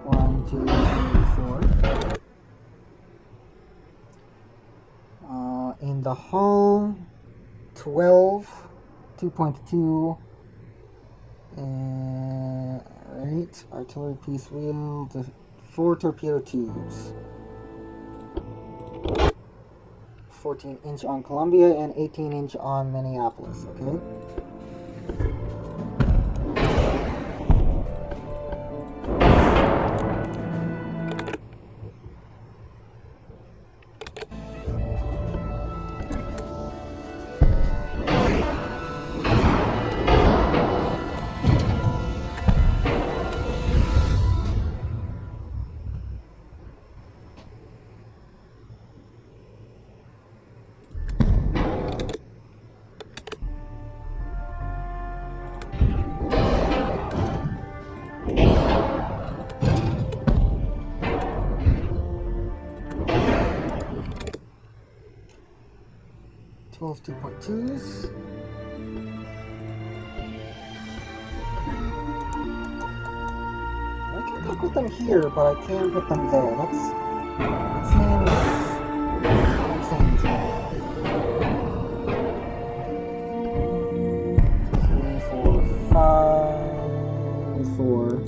1, 2, 3, 4. In the hull, 12, 2.2. Right. Artillery piece wheel. The 4 torpedo tubes. 14-inch on Columbia and 18-inch on Minneapolis, okay? Twelve 2.2s. I can't put them here, but I can put them there. That seems insane to me. 3, 4, 5, 4.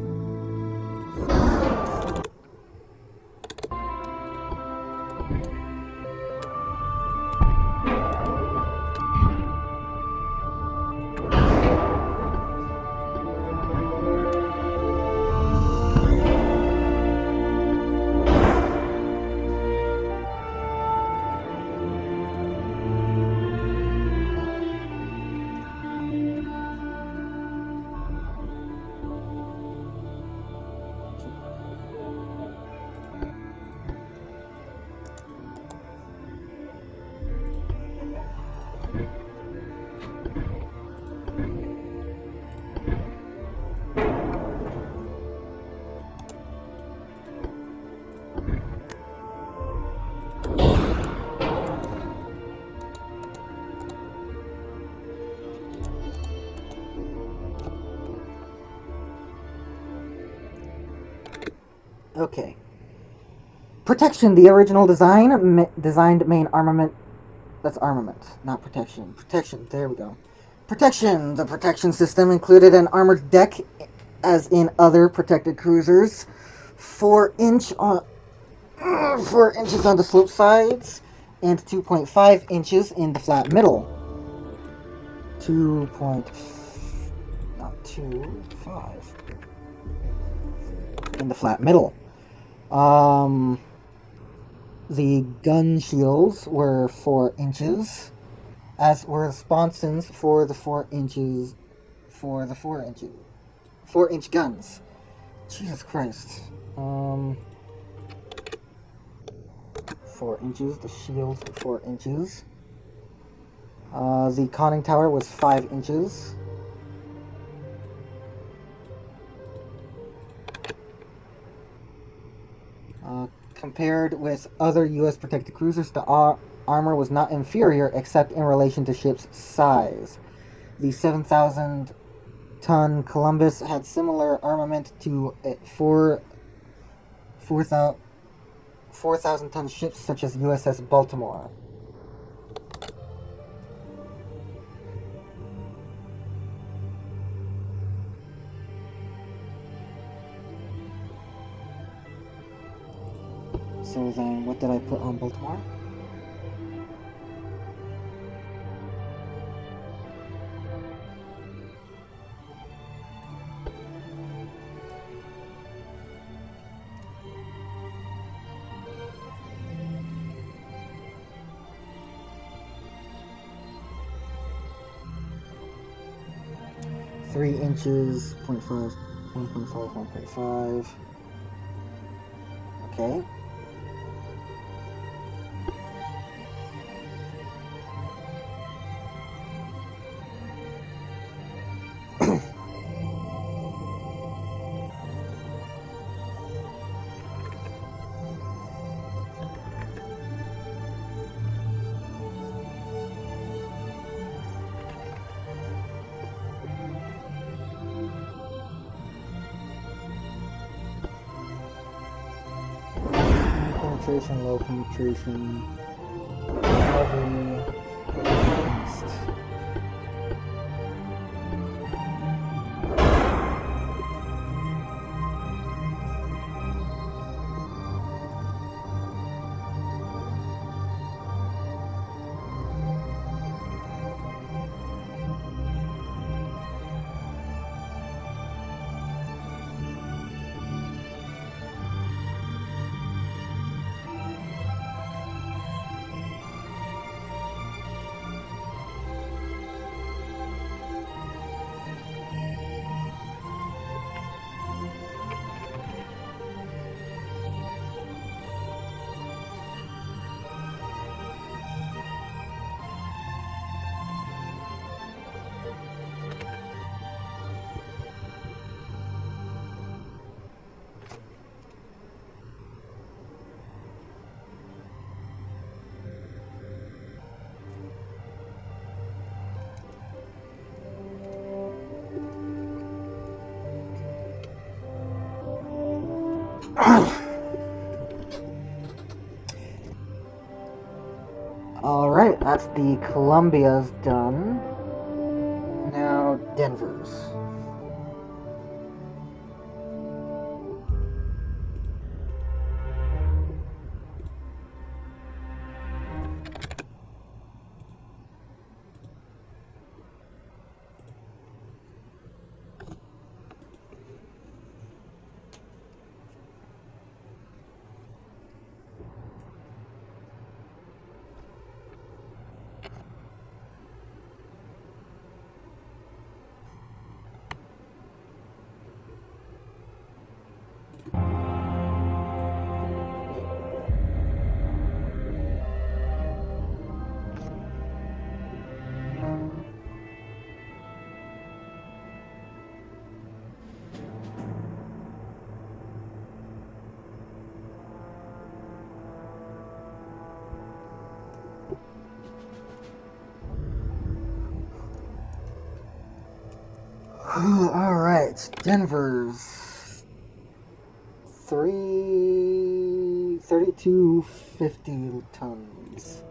Okay. Protection. The original designed main armament. That's armament, not protection. Protection. There we go. Protection. The protection system included an armored deck, as in other protected cruisers. 4 inches on the slope sides, and 2.5 inches in the flat middle. 2.5 in the flat middle. The gun shields were 4 inches, as were the sponsons for the 4 inches, 4-inch guns. Jesus Christ. 4 inches. The shields were 4 inches. The conning tower was 5 inches. Compared with other U.S. protected cruisers, the armor was not inferior except in relation to ship's size. The 7,000-ton Columbus had similar armament to 4,000-ton ships such as USS Baltimore. So then, what did I put on Baltimore? 3 inches, 0.5, 1.5, 1.5. Okay. Penetration, low penetration, heavy, advanced. Alright, that's the Columbia's done. Now Denver's. Alright, Denver's 3250 tons.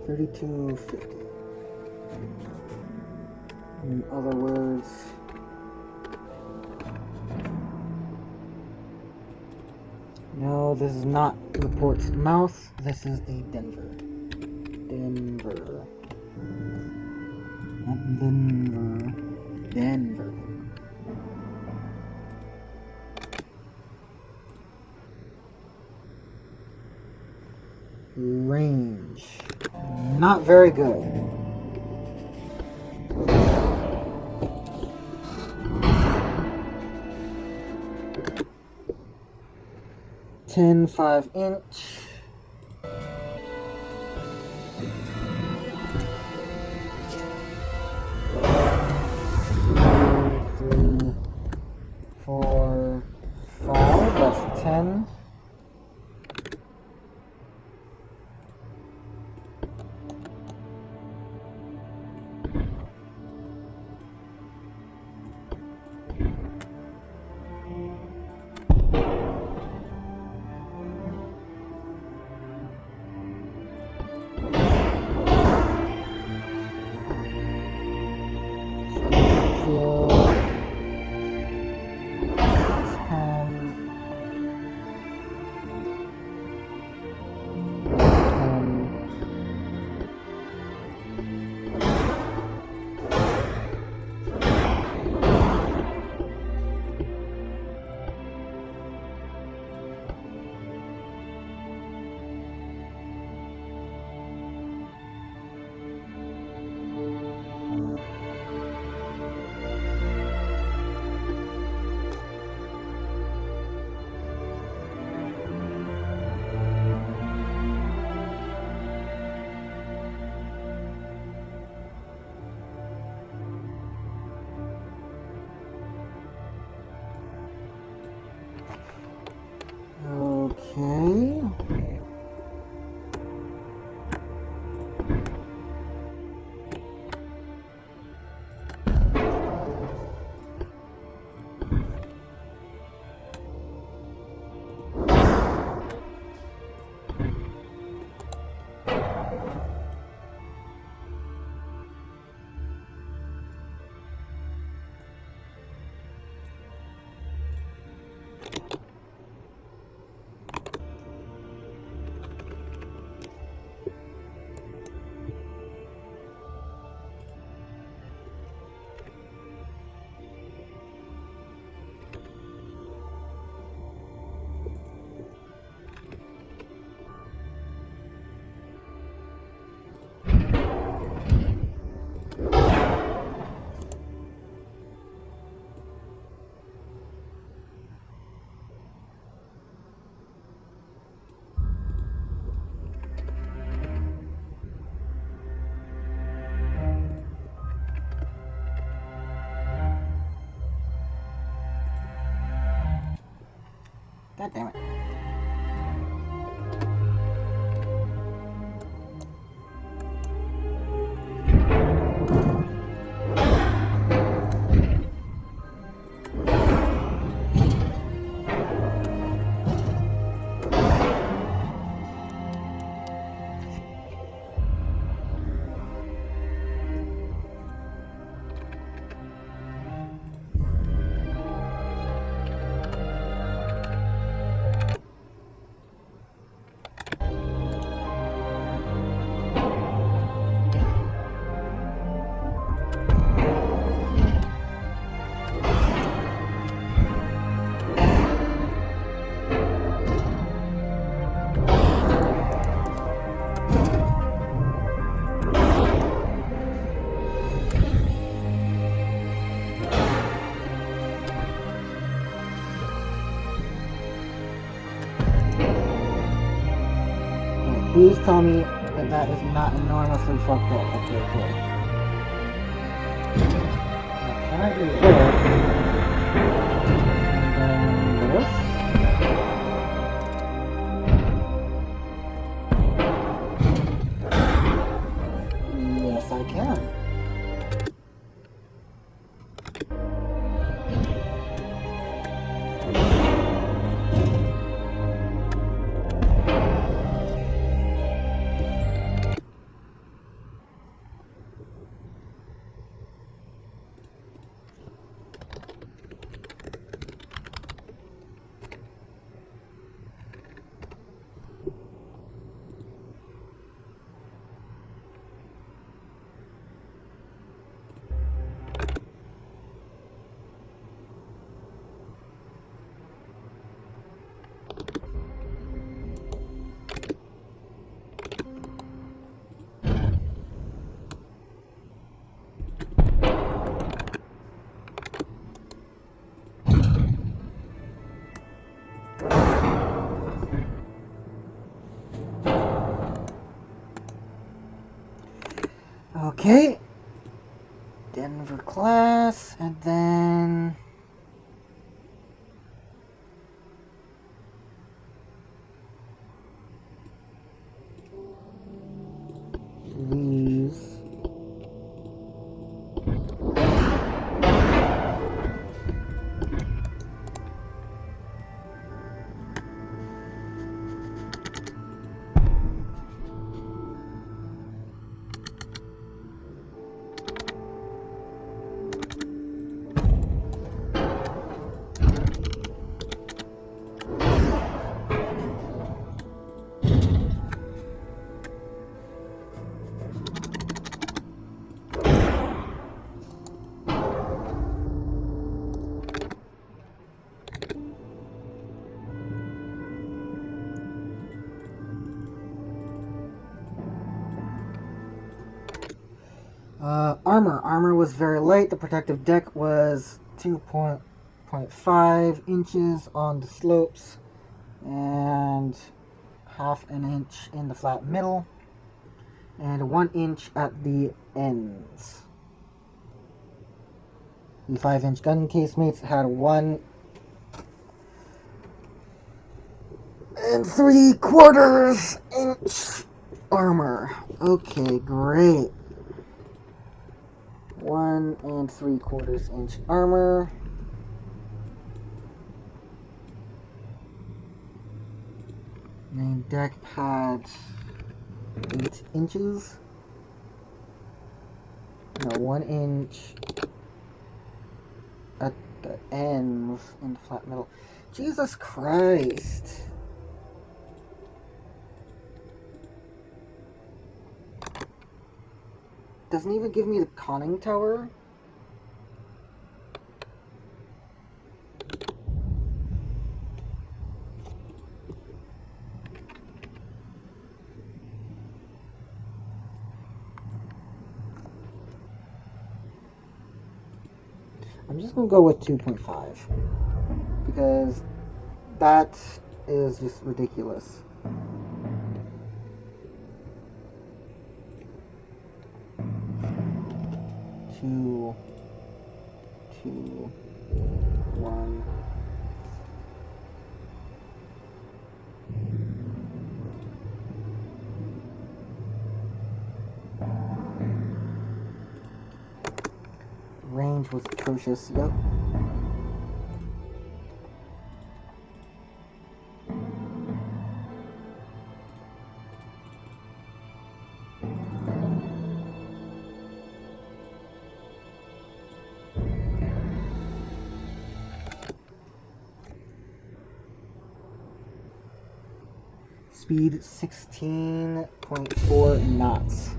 $32.50. In other words, no, this is not the Portsmouth. This is the Denver. Denver. Not Denver. Denver. Range. Not very good. Ten 5-inch. Three, 4, 5. That's 10. God damn it. Please tell me that that is not enormously fucked up. Okay, cool. Now, can I do this? And then this? Yes, I can. Okay. Denver class, and then these. Armor. Armor was very light. The protective deck was 2.5 inches on the slopes and half an inch in the flat middle and 1 inch at the ends. The 5-inch gun casemates had 1 3/4 inch armor. Okay, great. 1 3/4 inch armor. Main deck had 8 inches. No, 1 inch at the ends in the flat middle. Jesus Christ. Doesn't even give me the conning tower. I'm just gonna go with 2.5 because that is just ridiculous. Two, 1. range was atrocious. Yep. Speed 16.4 knots.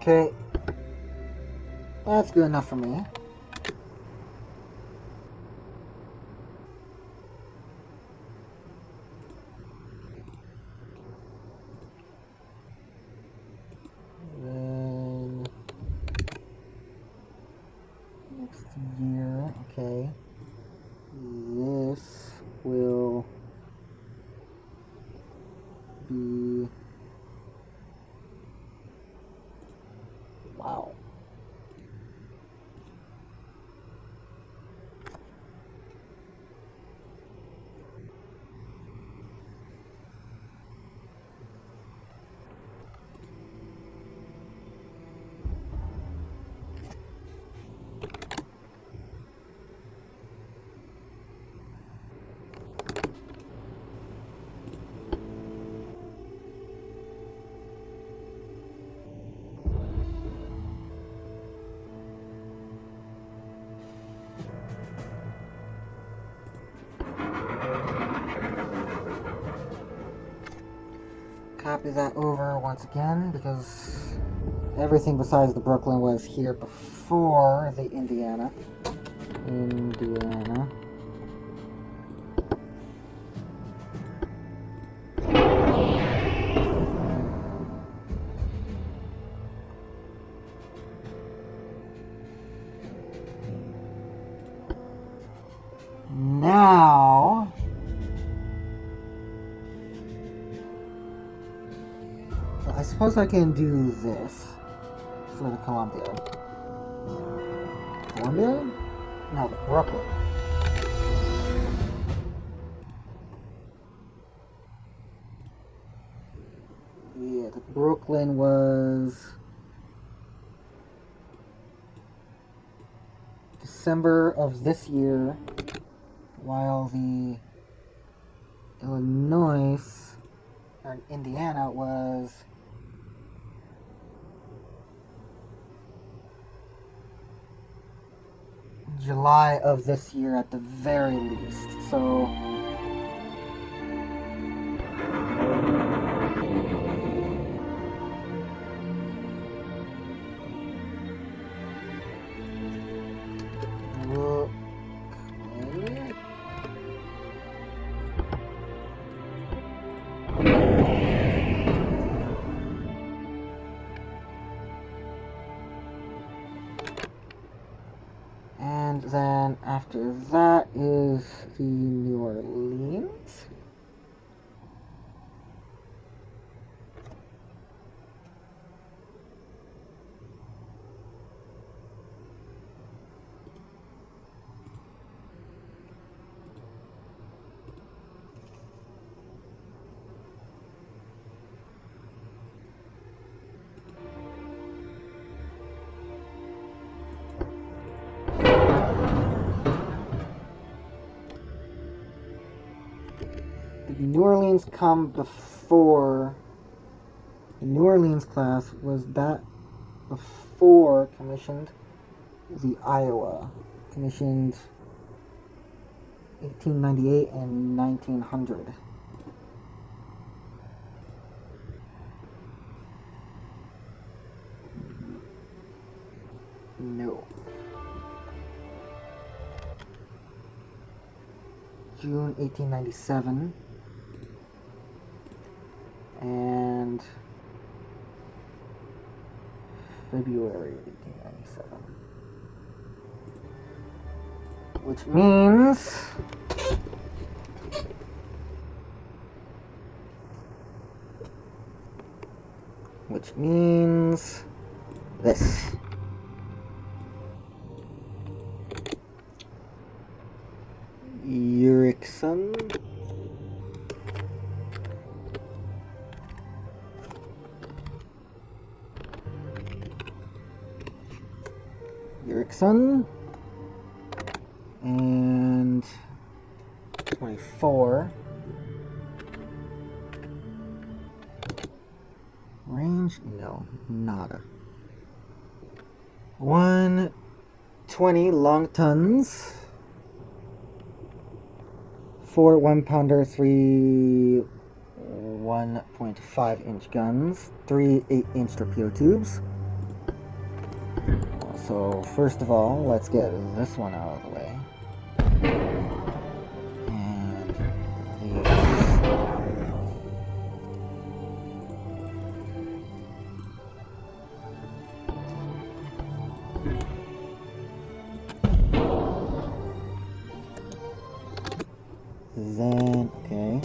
Okay. That's good enough for me. Then next year, okay. This will be wow. Copy that over once again because everything besides the Brooklyn was here before the Indiana. Now, I suppose I can do this for the Columbia. Columbia? No, the Brooklyn. Yeah, the Brooklyn was December of this year, while the Illinois or Indiana was July of this year at the very least. So and then after that is the New Orleans. The New Orleans come before. The New Orleans class was that before commissioned the Iowa, commissioned 1898 and 1900. No. June 1897. And February 1897. Which means this. Ericsson. And 24. Range? No, nada. 120 long tons. 4 1-pounder, 3 1.5-inch guns, 3 8-inch torpedo tubes. So first of all, let's get this one out of the way. And these. Then, okay.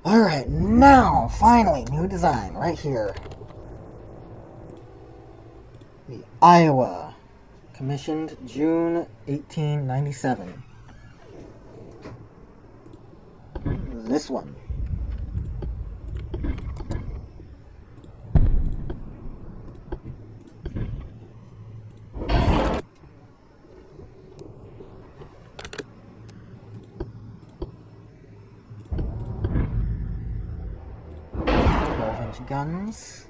Alright, now, finally, new design, right here. The Iowa, commissioned June 1897. This one. Guns.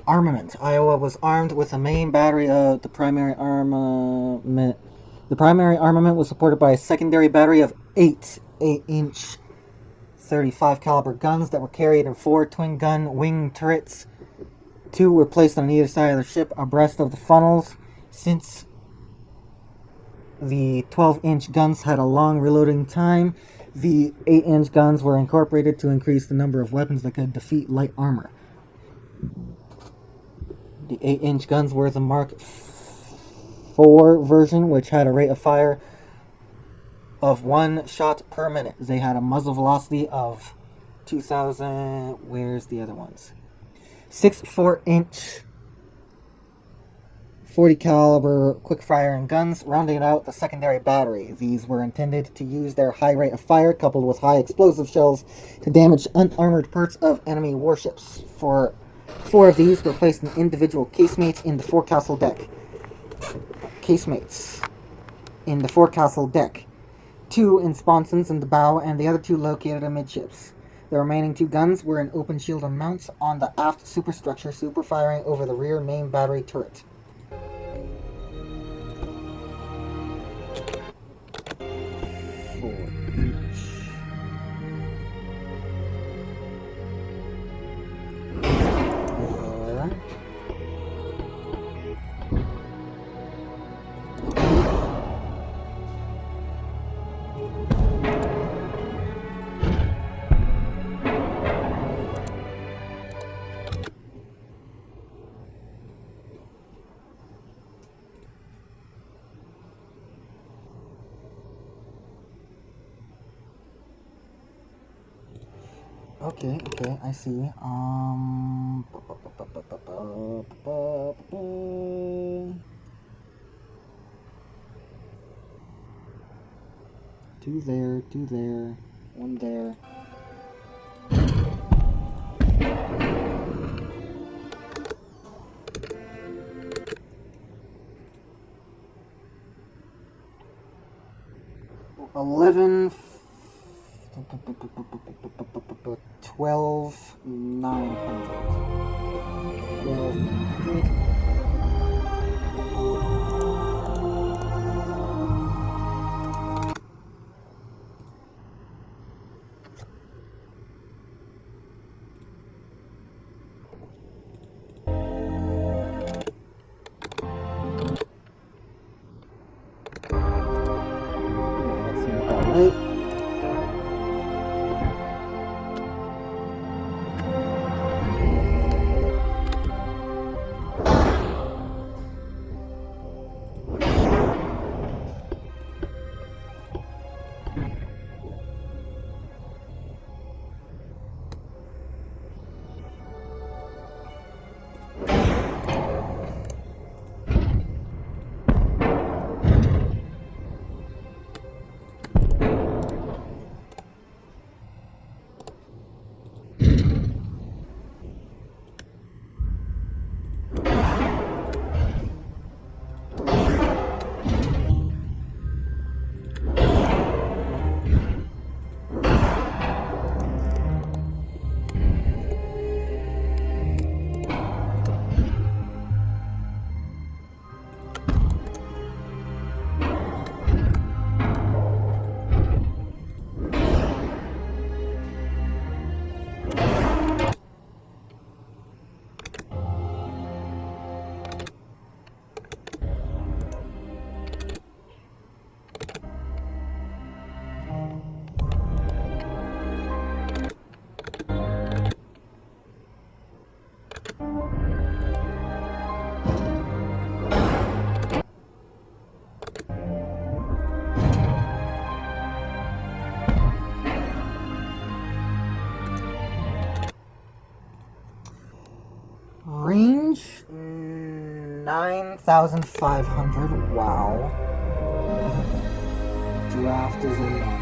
Armament. Iowa was armed with a main battery of the primary armament. The primary armament was supported by a secondary battery of 8 8-inch 35 caliber guns that were carried in 4 twin-gun wing turrets. 2 were placed on either side of the ship abreast of the funnels. Since the 12-inch guns had a long reloading time, the 8-inch guns were incorporated to increase the number of weapons that could defeat light armor. The 8-inch guns were the Mark IV version, which had a rate of fire of 1 shot per minute. They had a muzzle velocity of 2,000. Where's the other ones? 6 4-inch 40 caliber quick firing guns, rounding out the secondary battery. These were intended to use their high rate of fire, coupled with high explosive shells, to damage unarmored parts of enemy warships. 4 of these were placed in individual casemates in the forecastle deck. 2 in sponsons in the bow, and the other 2 located amidships. The remaining 2 guns were in open shield mounts on the aft superstructure, firing over the rear main battery turret. Okay, I see. 2 there, 2 there, 1 there. $11, 12,900. 12,900. Range 9,500. Wow. Draft is immense.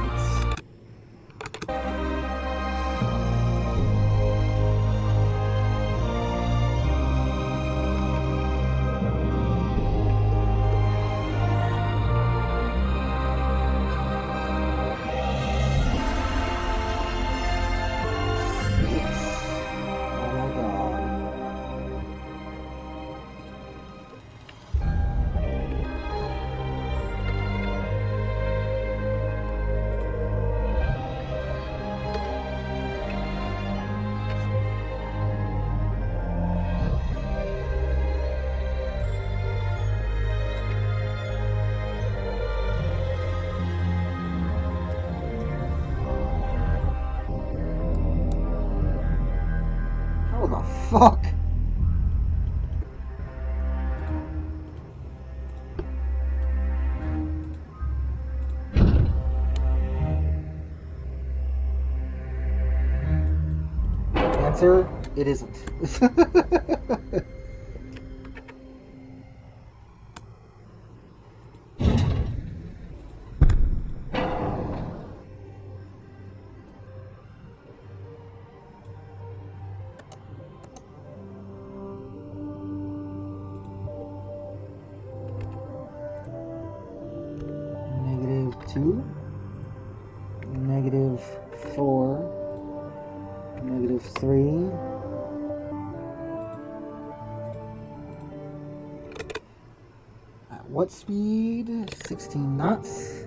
What the fuck? answer, it isn't. -2, -4, -3. At what speed? 16 knots.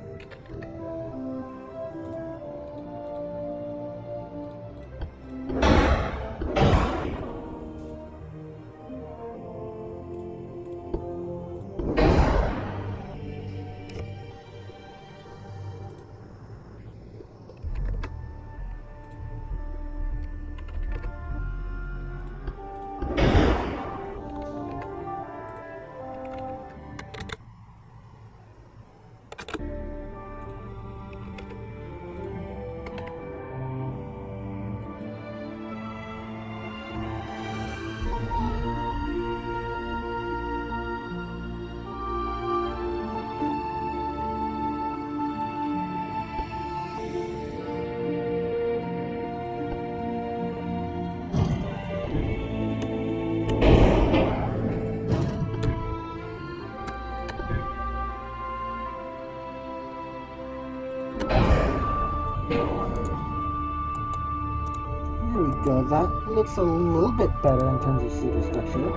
There we go. That looks a little bit better in terms of superstructure.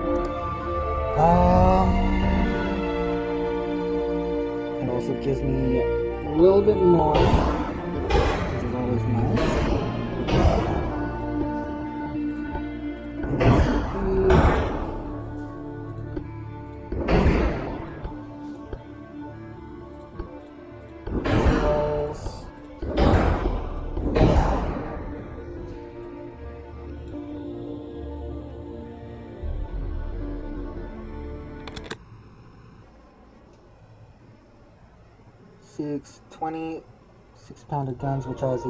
It also gives me a little bit more, which is always nice. Six 26-pounder guns, which are the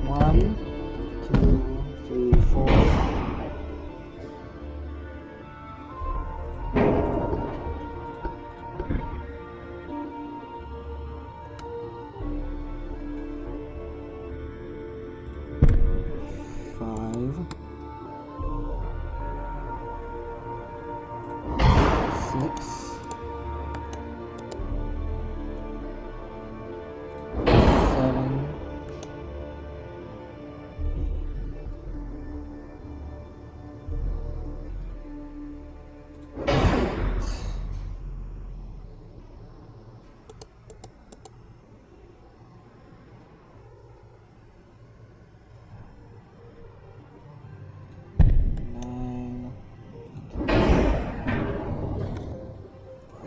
1, 2, 3, 4.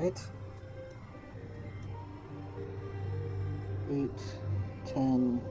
Right? 8, 10.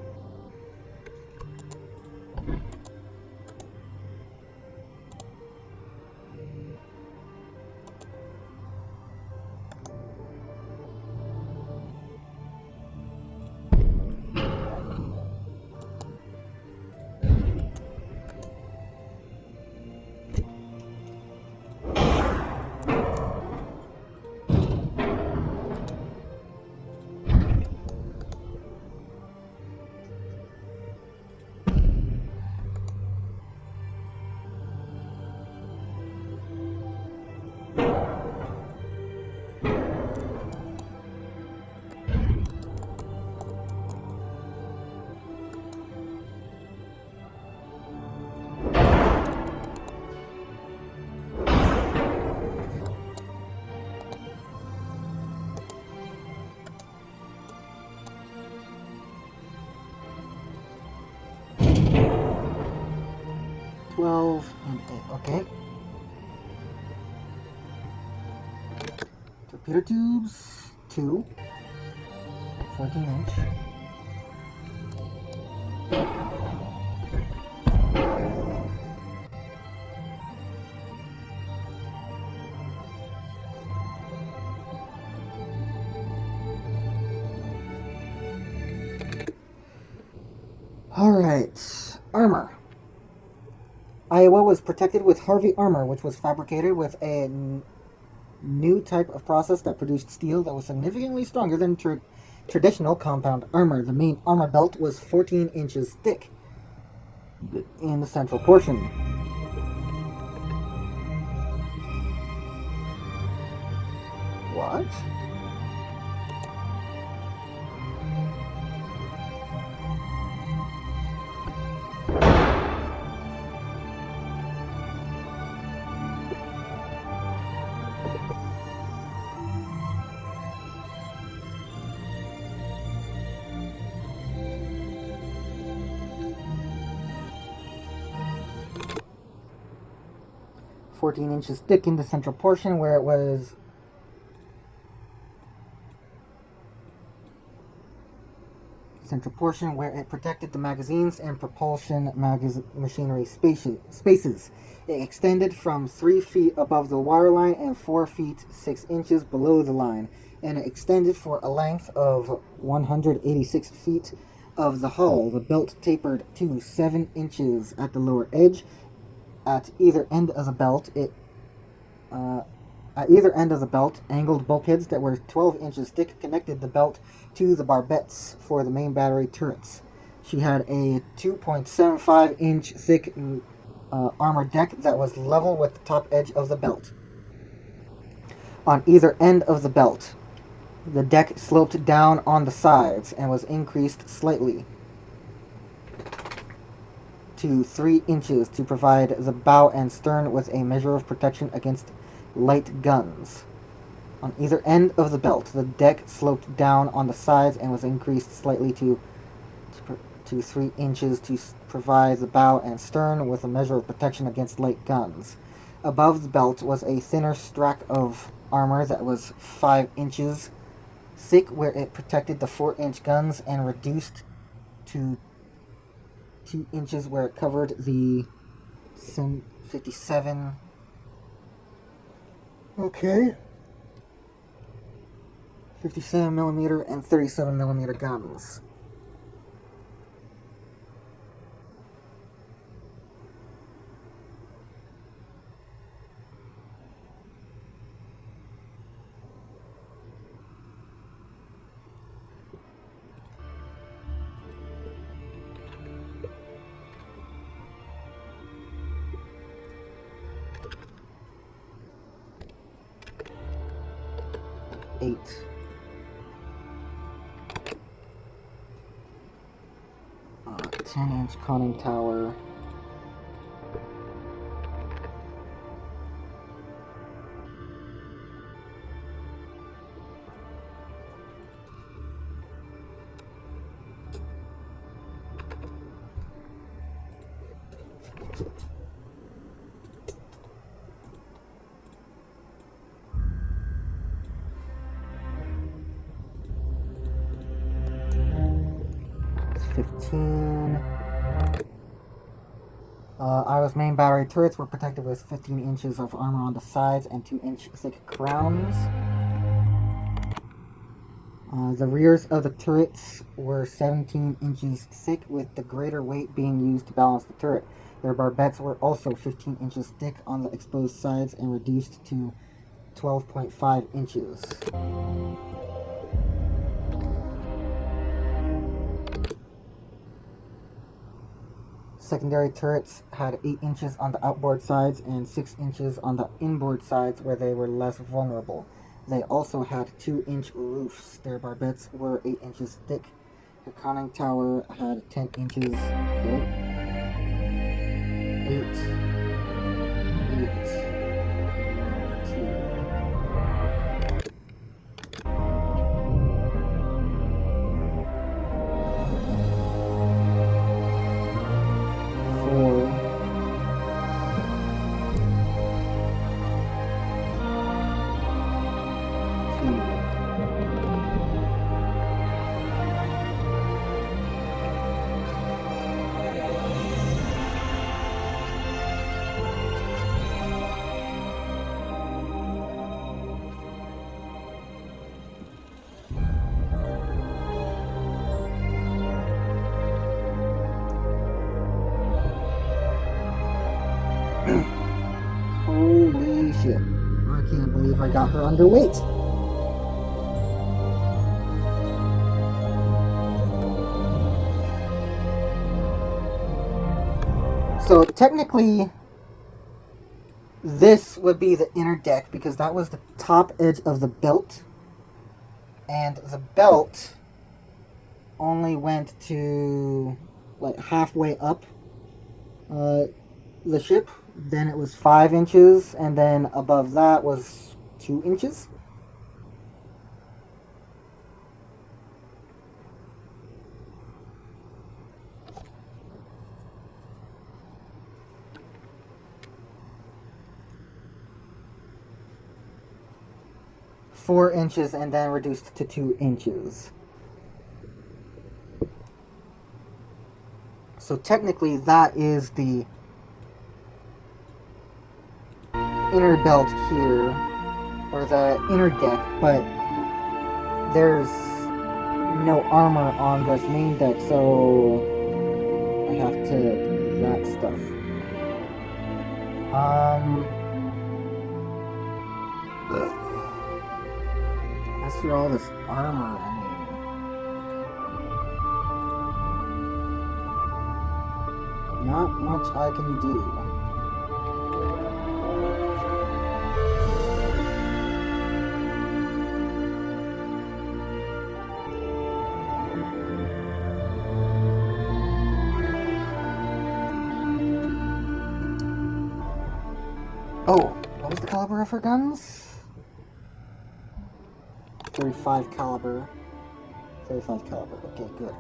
And 8, okay. Torpedo tubes, 2, 14-inch. Alright. Armor. Iowa was protected with Harvey armor, which was fabricated with a new type of process that produced steel that was significantly stronger than traditional compound armor. The main armor belt was 14 inches thick in the central portion. What? 14 inches thick in the central portion where it was protected the magazines and propulsion machinery spaces. It extended from 3 feet above the waterline and 4 feet 6 inches below the line, and it extended for a length of 186 feet of the hull. The belt tapered to 7 inches at the lower edge. At either end of the belt, angled bulkheads that were 12 inches thick connected the belt to the barbettes for the main battery turrets. She had a 2.75 inch thick armor deck that was level with the top edge of the belt. On either end of the belt, the deck sloped down on the sides and was increased slightly to 3 inches to provide the bow and stern with a measure of protection against light guns. On either end of the belt, the deck sloped down on the sides and was increased slightly to 3 inches to provide the bow and stern with a measure of protection against light guns. Above the belt was a thinner strap of armor that was 5 inches thick where it protected the 4-inch guns and reduced to 2 inches where it covered the 57 57mm and 37mm guns. Eight. Uh, 10-inch conning tower. Iowa's main battery turrets were protected with 15 inches of armor on the sides and 2-inch thick crowns. The rears of the turrets were 17 inches thick, with the greater weight being used to balance the turret. Their barbettes were also 15 inches thick on the exposed sides and reduced to 12.5 inches. Secondary turrets had 8 inches on the outboard sides and 6 inches on the inboard sides where they were less vulnerable. They also had 2-inch roofs. Their barbettes were 8 inches thick. The conning tower had 10 inches. 8, I got her underweight. So technically, this would be the inner deck because that was the top edge of the belt. And the belt only went to like halfway up the ship. Then it was 5 inches, and then above that was 2 inches. Four inches and then reduced to 2 inches. So technically that is the inner belt here, or the inner deck, but there's no armor on this main deck, so I have to do that stuff. As for all this armor, I mean, not much I can do. Oh, what was the caliber of her guns? 35 caliber. 35 caliber. Okay, good.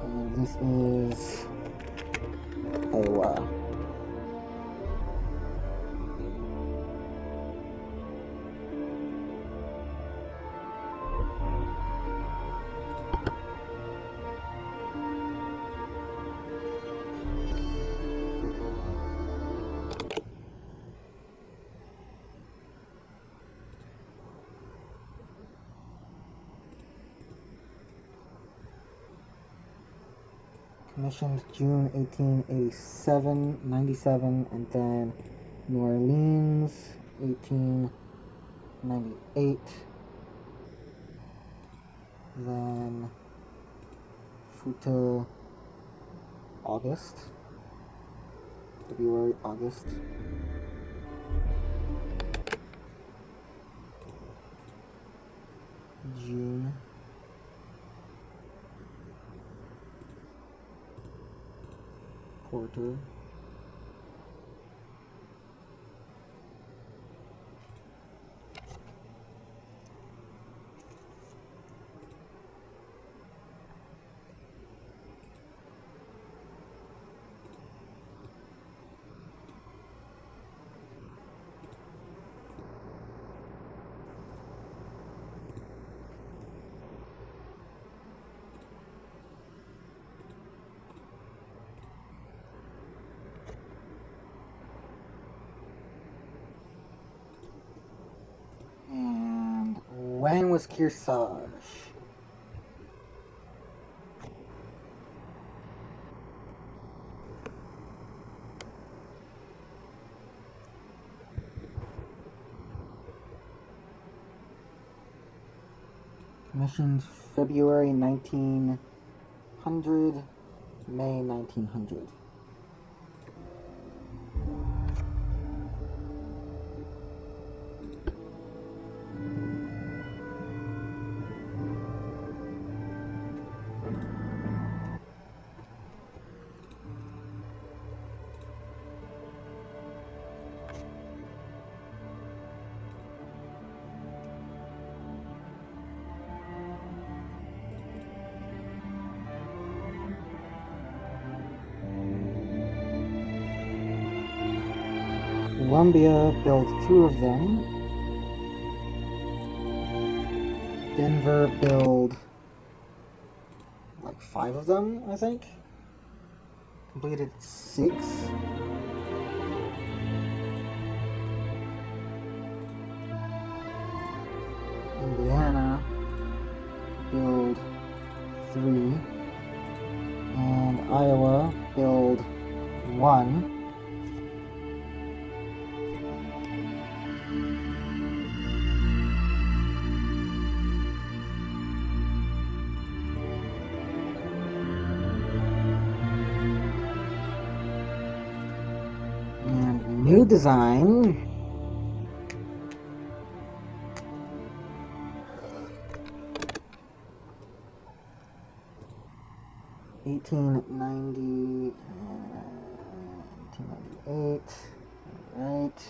And this is Iowa. Commissioned June 1887, 97, and then New Orleans, 1898. Then Futo, August. February, August. June. Porter. When was Kearsarge? Commissioned February 1900, May 1900. Columbia built 2 of them. Denver built like 5 of them, I think. Completed 6. Indiana build 3. And Iowa build 1. New design. $18.90, 1898. Alright.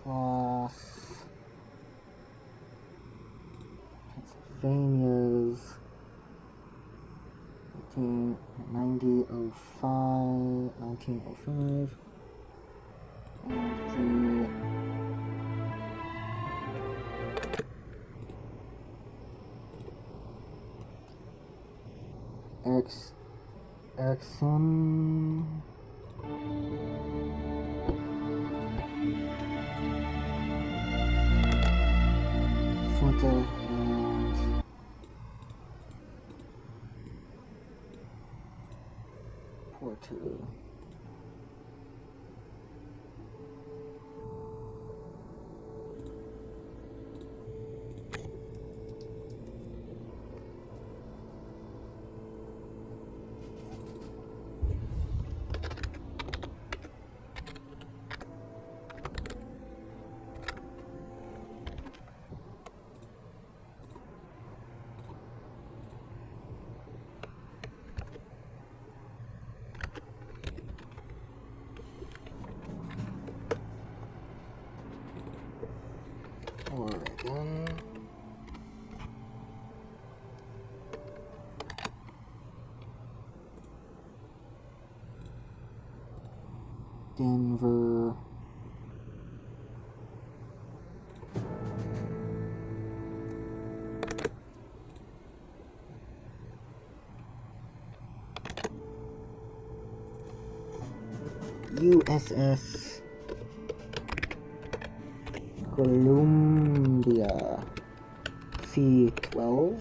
Plus Pennsylvania's 1905. And Ericsson. Funta and Porto. Oregon. Denver. USS Columbia C-12.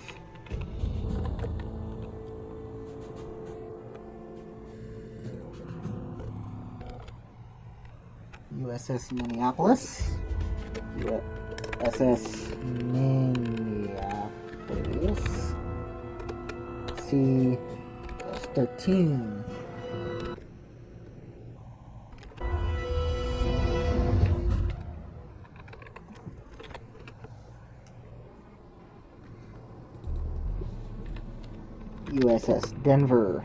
USS Minneapolis. USS Minneapolis C-13. USS Denver.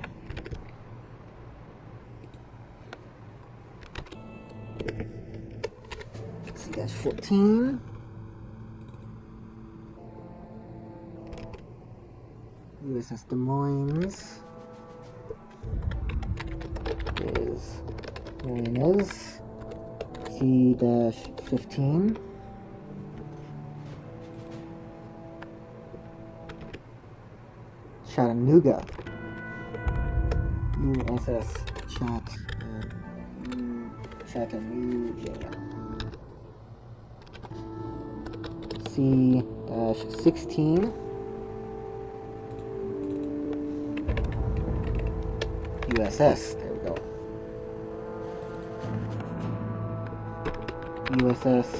C-14. USS Des Moines is C-15. Chattanooga. USS Chattanooga. C-16. USS, there we go. USS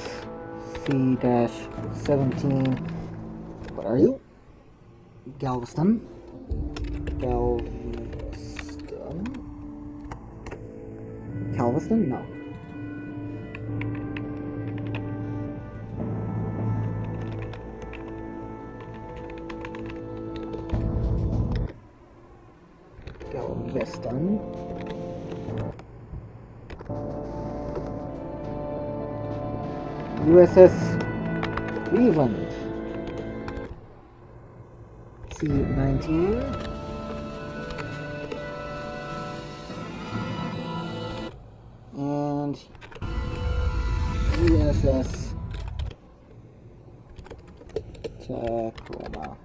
C-17. What are you? Galveston. Galveston? No. Galveston. USS Cleveland. C-19. And USS Tacoma.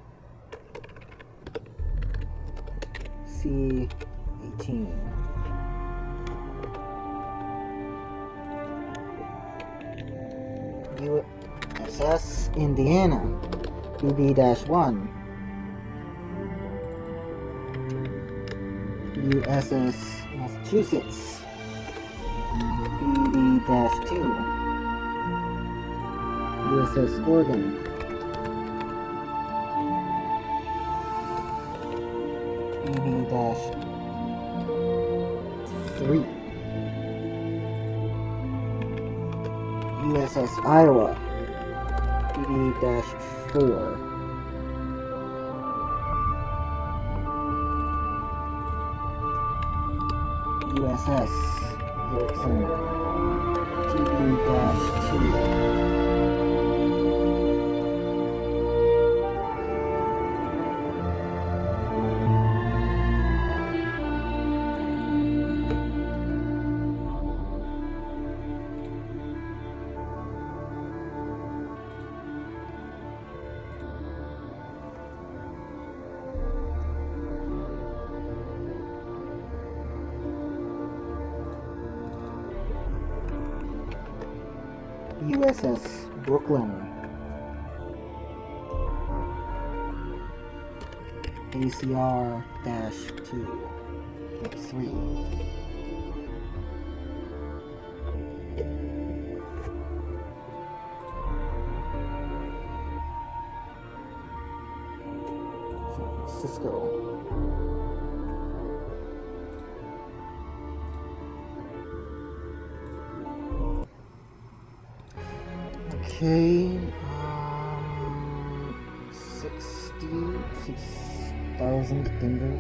C-18. USS Indiana. BB-1. USS Massachusetts. BB-2. USS Oregon. USS Iowa, PD-4. USS Erickson, TB-2. USS Brooklyn, ACR-2-3. San Francisco. Okay, 6,000 Denver.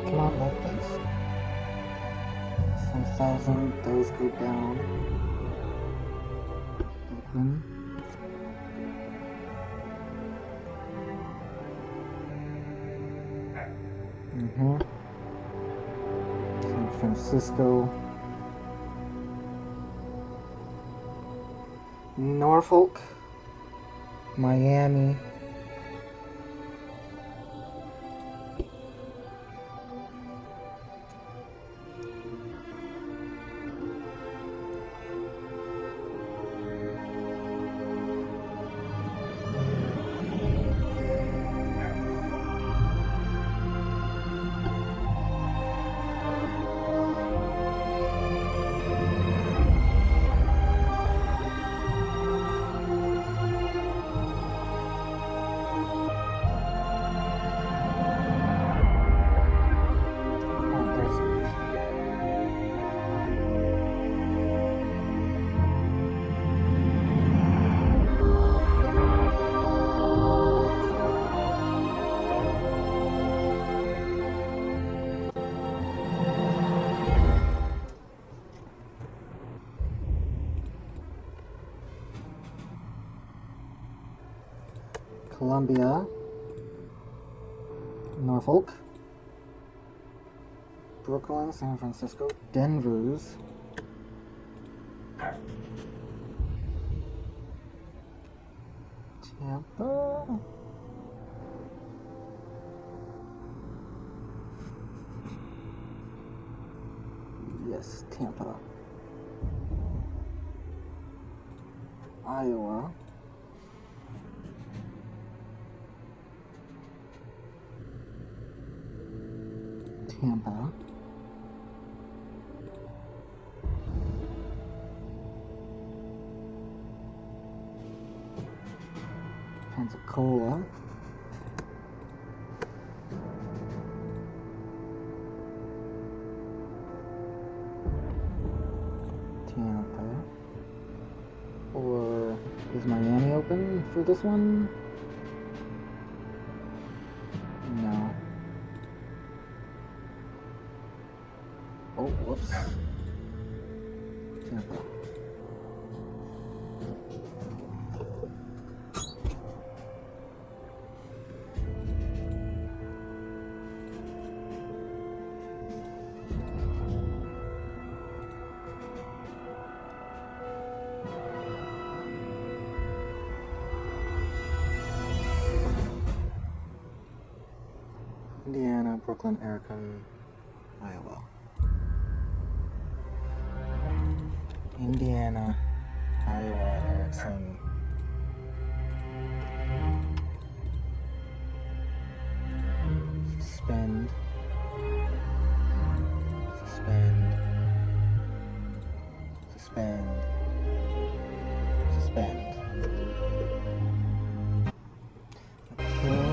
Come on, that place. 1,000, those go down. Open. San Francisco. Norfolk, Miami, Columbia, Norfolk, Brooklyn, San Francisco, Denver's, Tampa, yes, Tampa, Iowa, Tampa, Pensacola, Tampa, or is Miami open for this one? No. Oh, whoops. Tampa. Indiana, Brooklyn, Erickson, Iowa. Indiana, Iowa, Erickson. Suspend. Suspend. Suspend. Suspend. Okay.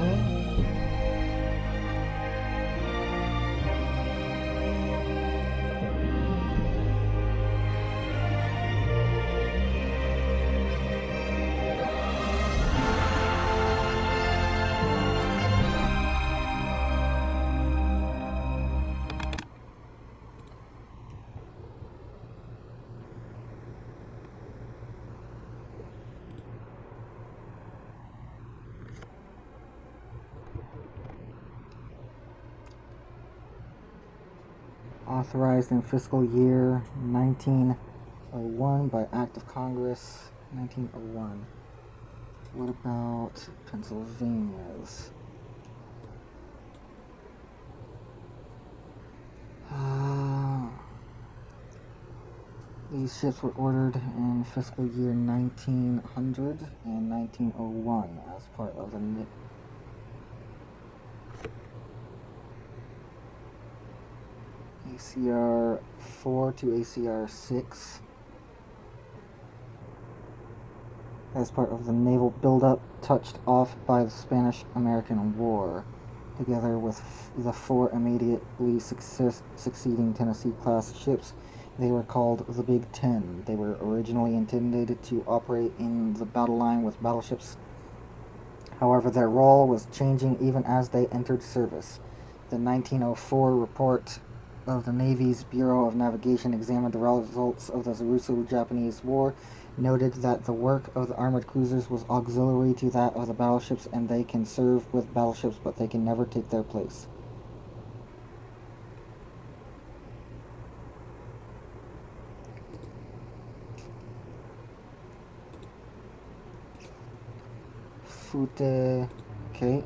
authorized in fiscal year 1901 by Act of Congress 1901. What about Pennsylvania's? These ships were ordered in fiscal year 1900 and 1901 as part of the ACR 4 to ACR 6 as part of the naval buildup touched off by the Spanish-American War, together with the four immediately succeeding Tennessee-class ships. They were called the Big Ten. They were originally intended to operate in the battle line with battleships. However, their role was changing even as they entered service. The 1904 report of the Navy's Bureau of Navigation examined the results of the Russo-Japanese War, noted that the work of the armored cruisers was auxiliary to that of the battleships, and they can serve with battleships, but they can never take their place. Okay.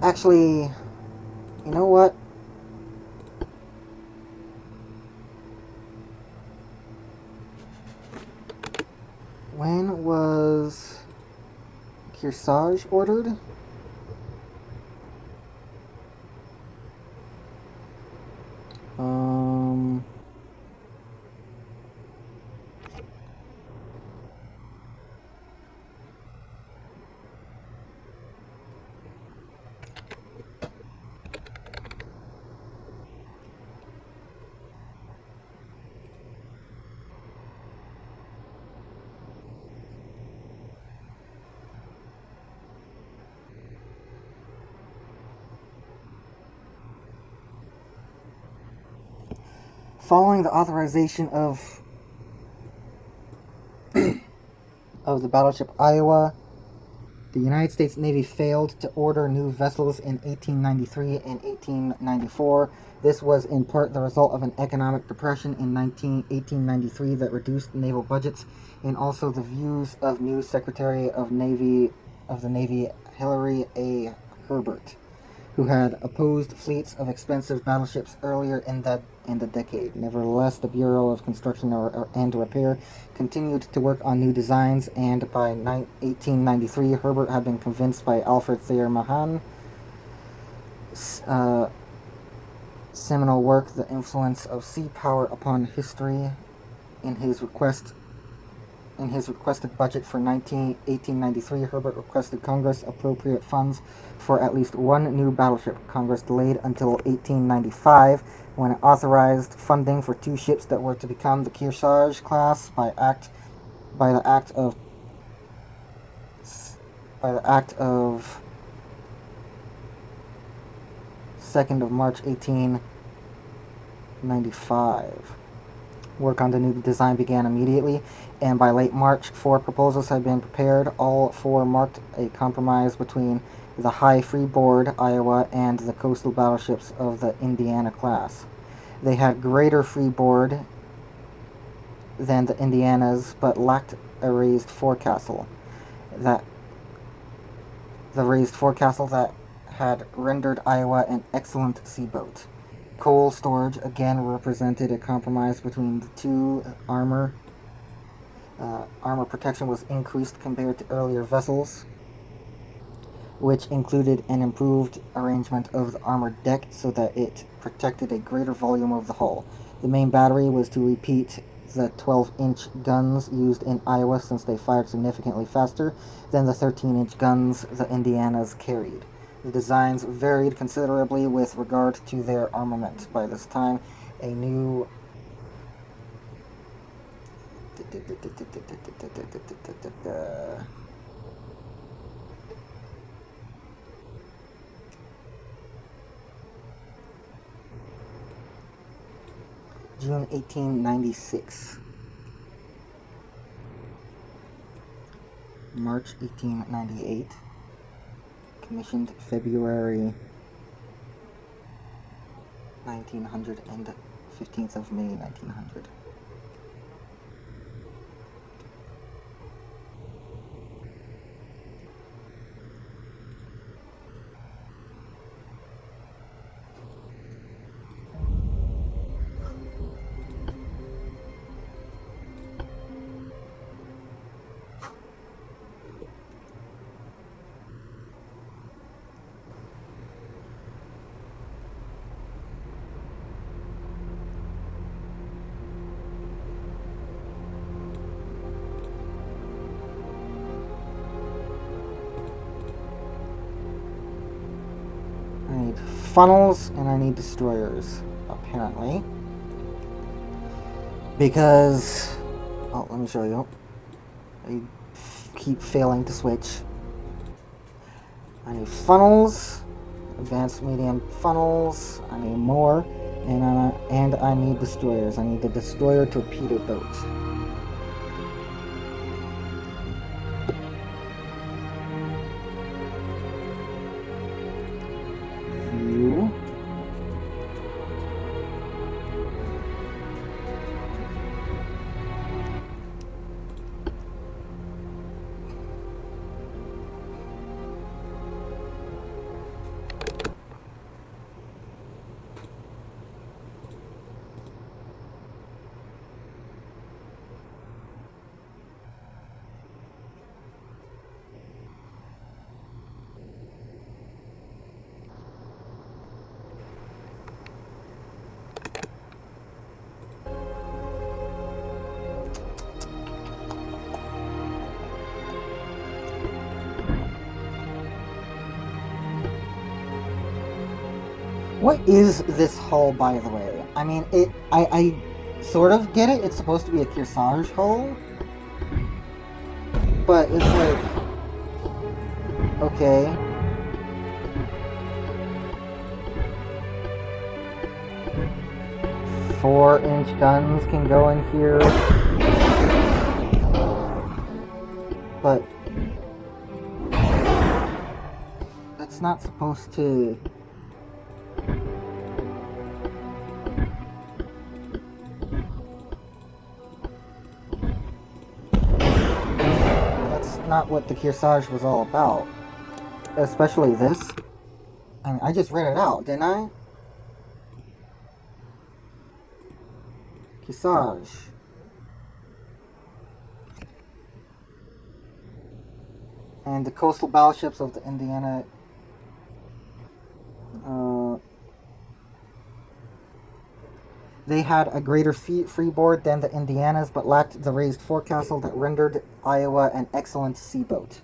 Actually, you know what? When was Kearsarge ordered? Following the authorization of the battleship Iowa, the United States Navy failed to order new vessels in 1893 and 1894. This was in part the result of an economic depression in 1893 that reduced naval budgets, and also the views of new Secretary of the Navy Hillary A. Herbert, who had opposed fleets of expensive battleships earlier in the decade. Nevertheless, the Bureau of Construction and Repair continued to work on new designs, and by 1893, Herbert had been convinced by Alfred Thayer Mahan's seminal work, The Influence of Sea Power Upon History, in his requested budget for 1893, Herbert requested Congress appropriate funds for at least one new battleship. Congress delayed until 1895, when it authorized funding for two ships that were to become the Kearsarge class by the act of 2nd of March 1895. Work on the new design began immediately, and by late March, 4 proposals had been prepared. All 4 marked a compromise between the high freeboard Iowa and the coastal battleships of the Indiana class. They had greater freeboard than the Indianas, but lacked a raised forecastle. The raised forecastle that had rendered Iowa an excellent seaboat. Coal storage again represented a compromise between the two. Armor protection was increased compared to earlier vessels, which included an improved arrangement of the armored deck so that it protected a greater volume of the hull. The main battery was to repeat the 12-inch guns used in Iowa, since they fired significantly faster than the 13-inch guns the Indianas carried. The designs varied considerably with regard to their armament. By this time, a new June 1896. March 1898. Commissioned February 1900 and 15th of May 1900. I need funnels and I need destroyers, apparently. Because, oh, let me show you. I keep failing to switch. I need funnels, advanced medium funnels. I need more, and I need destroyers. I need the destroyer torpedo boat. View. What is this hull, by the way? I mean, I sort of get it. It's supposed to be a Kearsarge hull. But it's like, okay. Four-inch guns can go in here. But that's not supposed to... not what the Kearsarge was all about. Especially this. I mean, I just read it out, didn't I? Kearsarge. And the coastal battleships of the Indiana... They had a greater freeboard than the Indianas, but lacked the raised forecastle that rendered Iowa an excellent seaboat.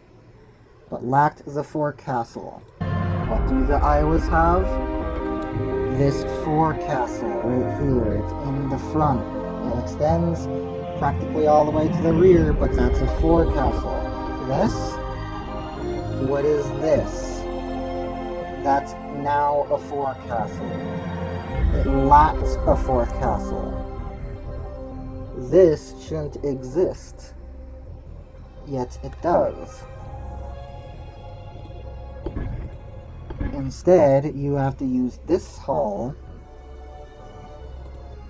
But lacked the forecastle. What do the Iowas have? This forecastle right here. It's in the front. It extends practically all the way to the rear, but that's a forecastle. This? What is this? That's now a forecastle. It lacks a forecastle. This shouldn't exist. Yet it does. Instead, you have to use this hull.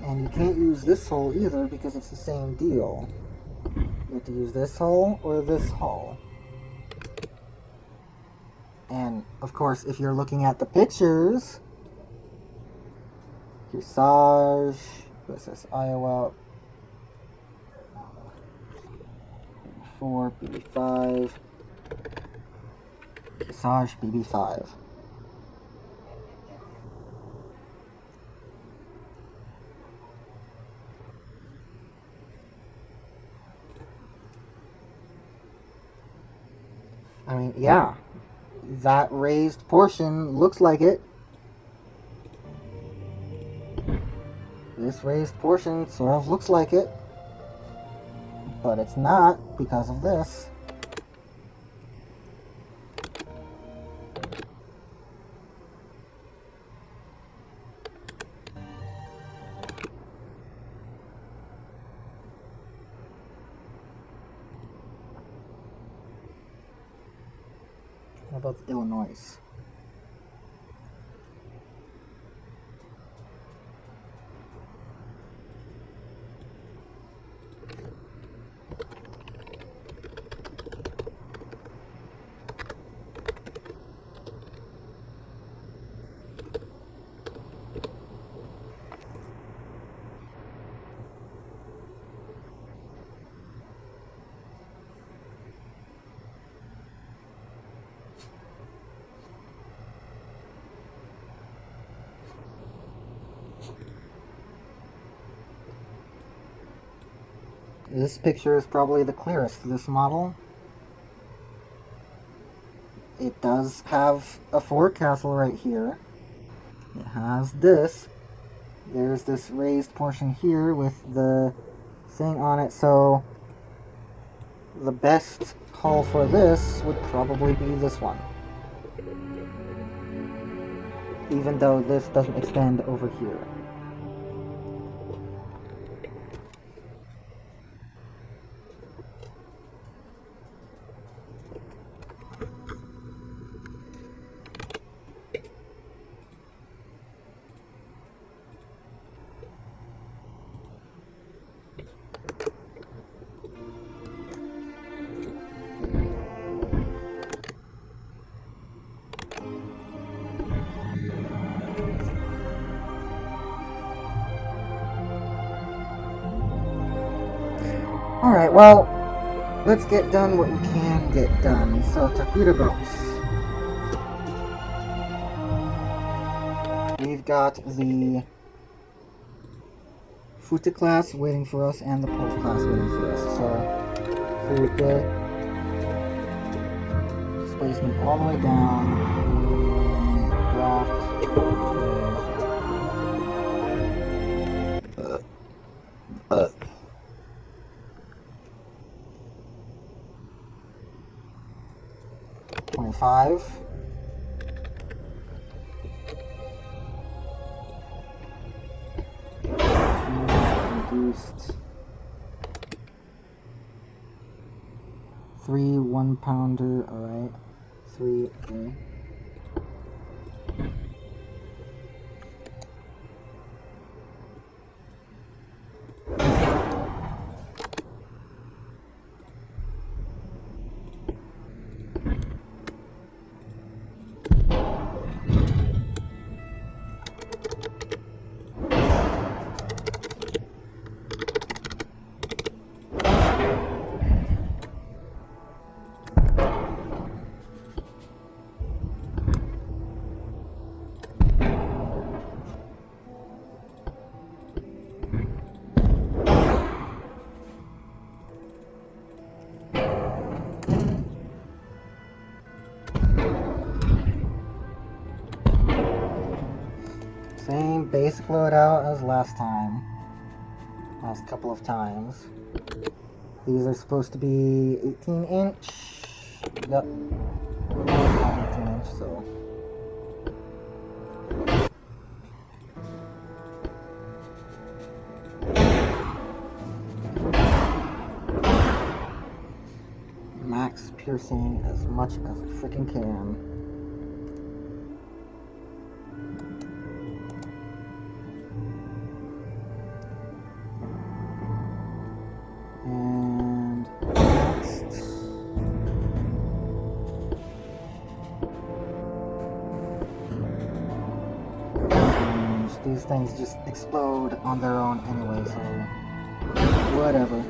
And you can't use this hull either because it's the same deal. You have to use this hull or this hull. And, of course, if you're looking at the pictures... Kearsarge, USS Iowa, 4 BB5, Kearsarge BB5. I mean, yeah, that raised portion looks like it. This raised portion sort of looks like it, but it's not because of this. about Illinois? This picture is probably the clearest for this model. It does have a forecastle right here. It has this. There's this raised portion here with the thing on it, so the best hull for this would probably be this one. Even though this doesn't extend over here. Alright, well, let's get done what we can get done. So, torpedo boats. We've got the Futa class waiting for us and the Pulse class waiting for us. So, Futa, displacement all the way down, draft. 25. Reduced. 3 1-pounder, alright. 3, okay. Same basic loadout as last time. Last couple of times. These are supposed to be 18-inch. Yep. 18-inch, so. Max piercing as much as it freaking can. And next. These things just explode on their own anyway, so whatever.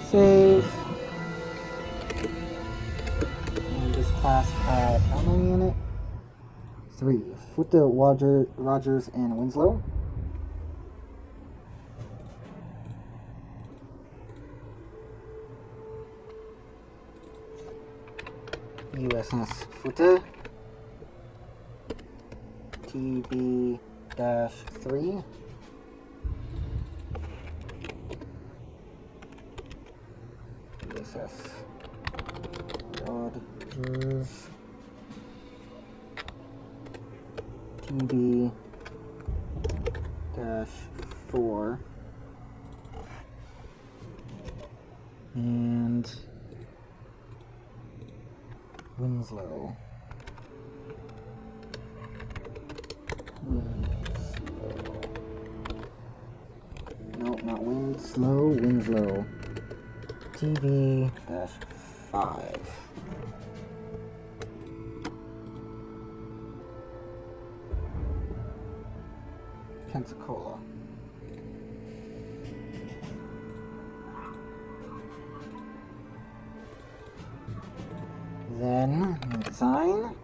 Save. And this class had how many in it? 3. Futa, Rogers, and Winslow. USS Futa. TB-3. USS Rogers. TB-4. And Winslow. No, not Winslow. Winslow. TV-5. Pensacola. Then sign.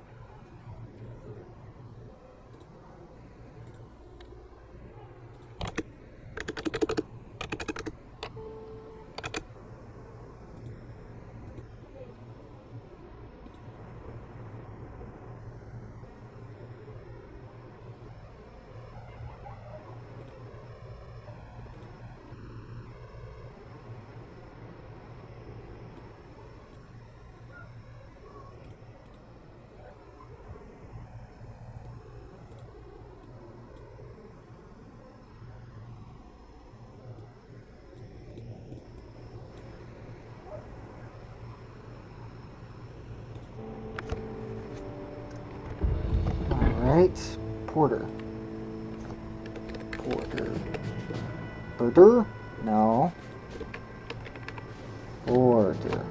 Alright, Porter. Porter? No. Porter.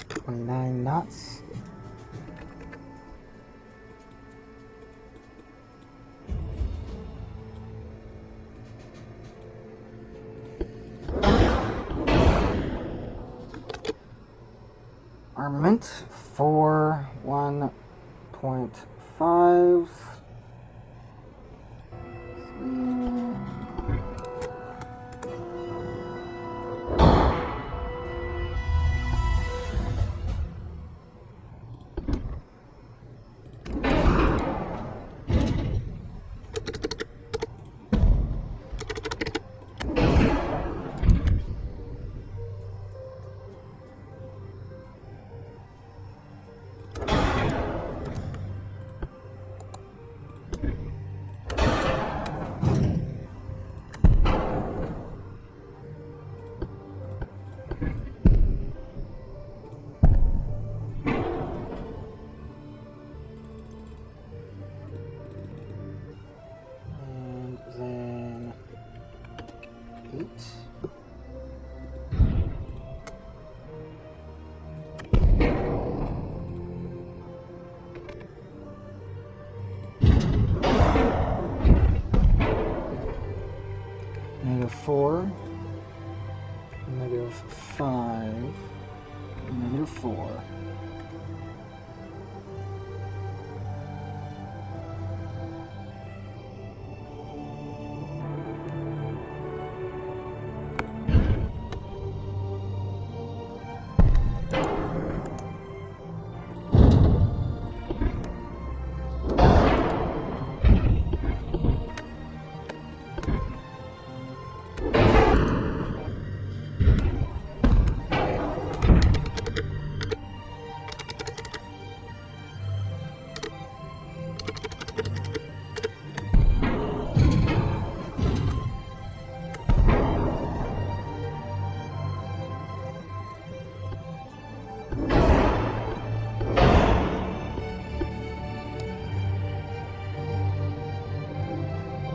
$29 knots. Armament for 1.5. -4, -5, -4.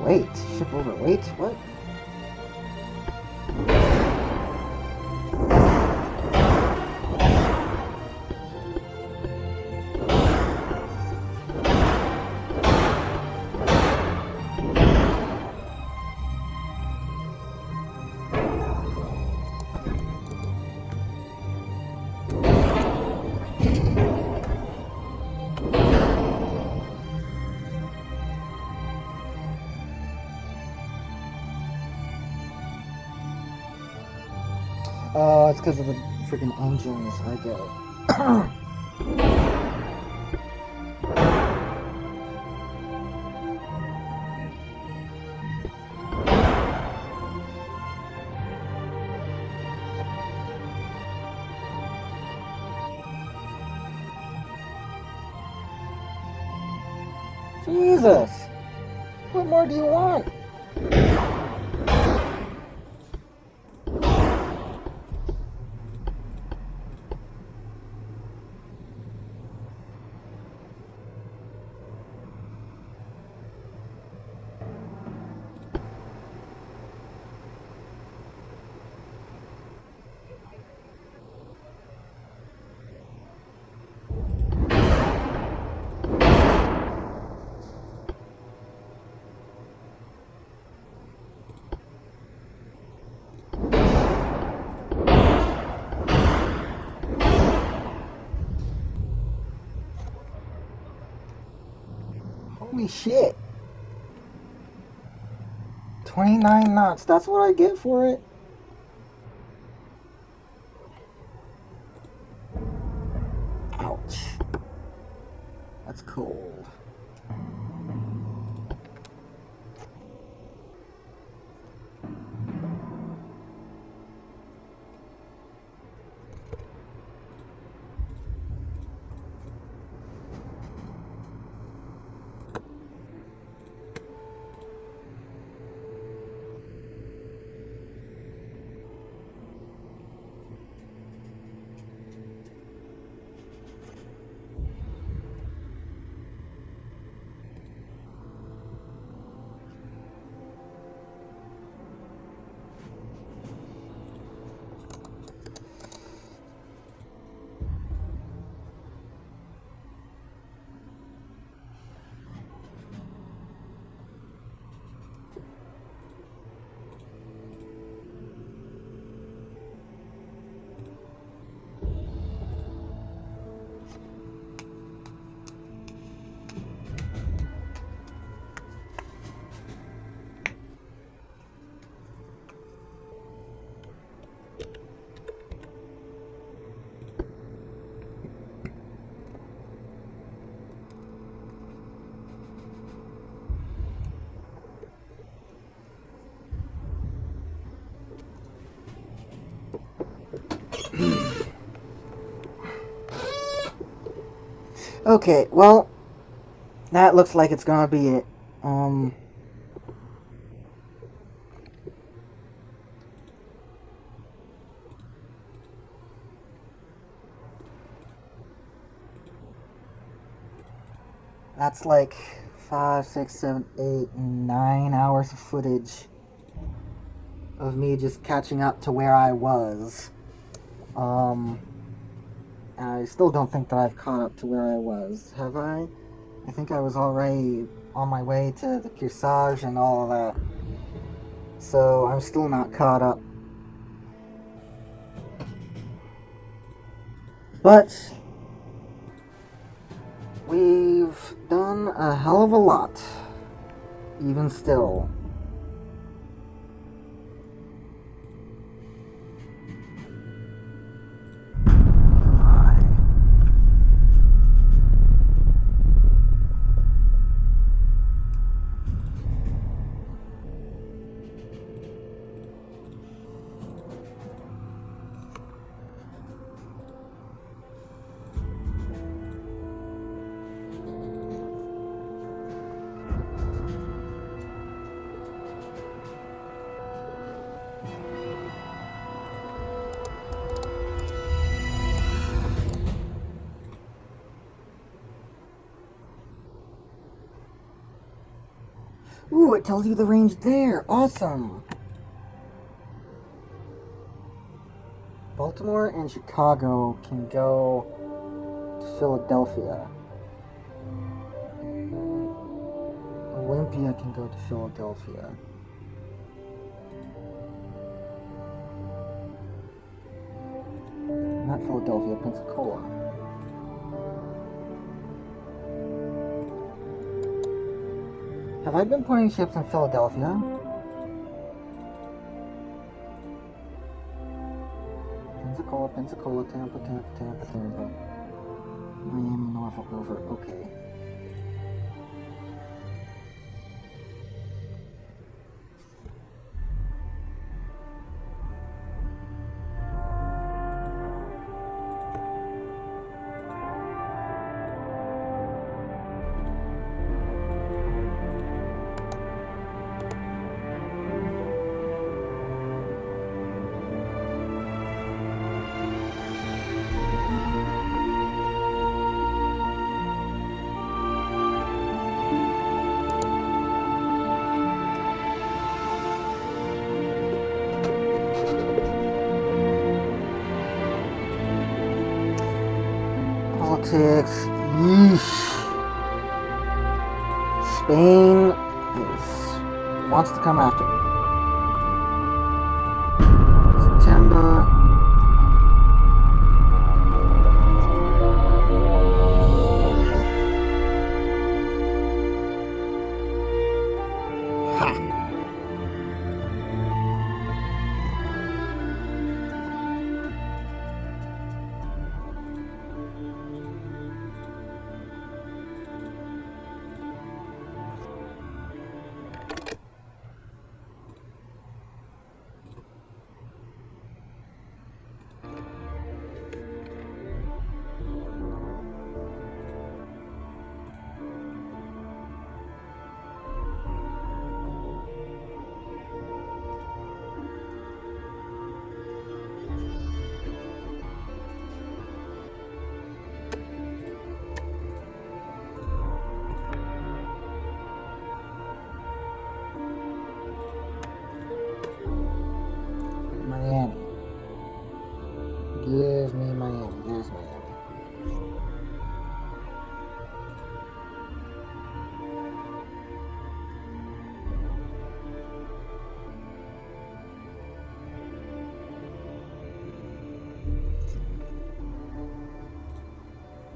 Wait, ship overweight? What? It's because of the freaking engines. I get it. Jesus! What more do you want? Holy shit. 29 knots, that's what I get for it? Ouch. That's cold. Okay, well, that looks like it's gonna be it. That's like 5, 6, 7, 8, 9 hours of footage of me just catching up to where I was. I still don't think that I've caught up to where I was. Have I? I think I was already on my way to the Kearsarge and all of that. So I'm still not caught up. But we've done a hell of a lot, even still. Ooh, it tells you the range there. Awesome. Baltimore and Chicago can go to Philadelphia. Olympia can go to Philadelphia. Not Philadelphia, Pensacola. Have I been pointing ships in Philadelphia? Pensacola, Pensacola, Tampa, Tampa, Tampa, Tampa. Miami, Norfolk, Norfolk, okay. Baltics. Yeesh. Spain wants to come after me. September. Miami. Give me Miami. Give me Miami.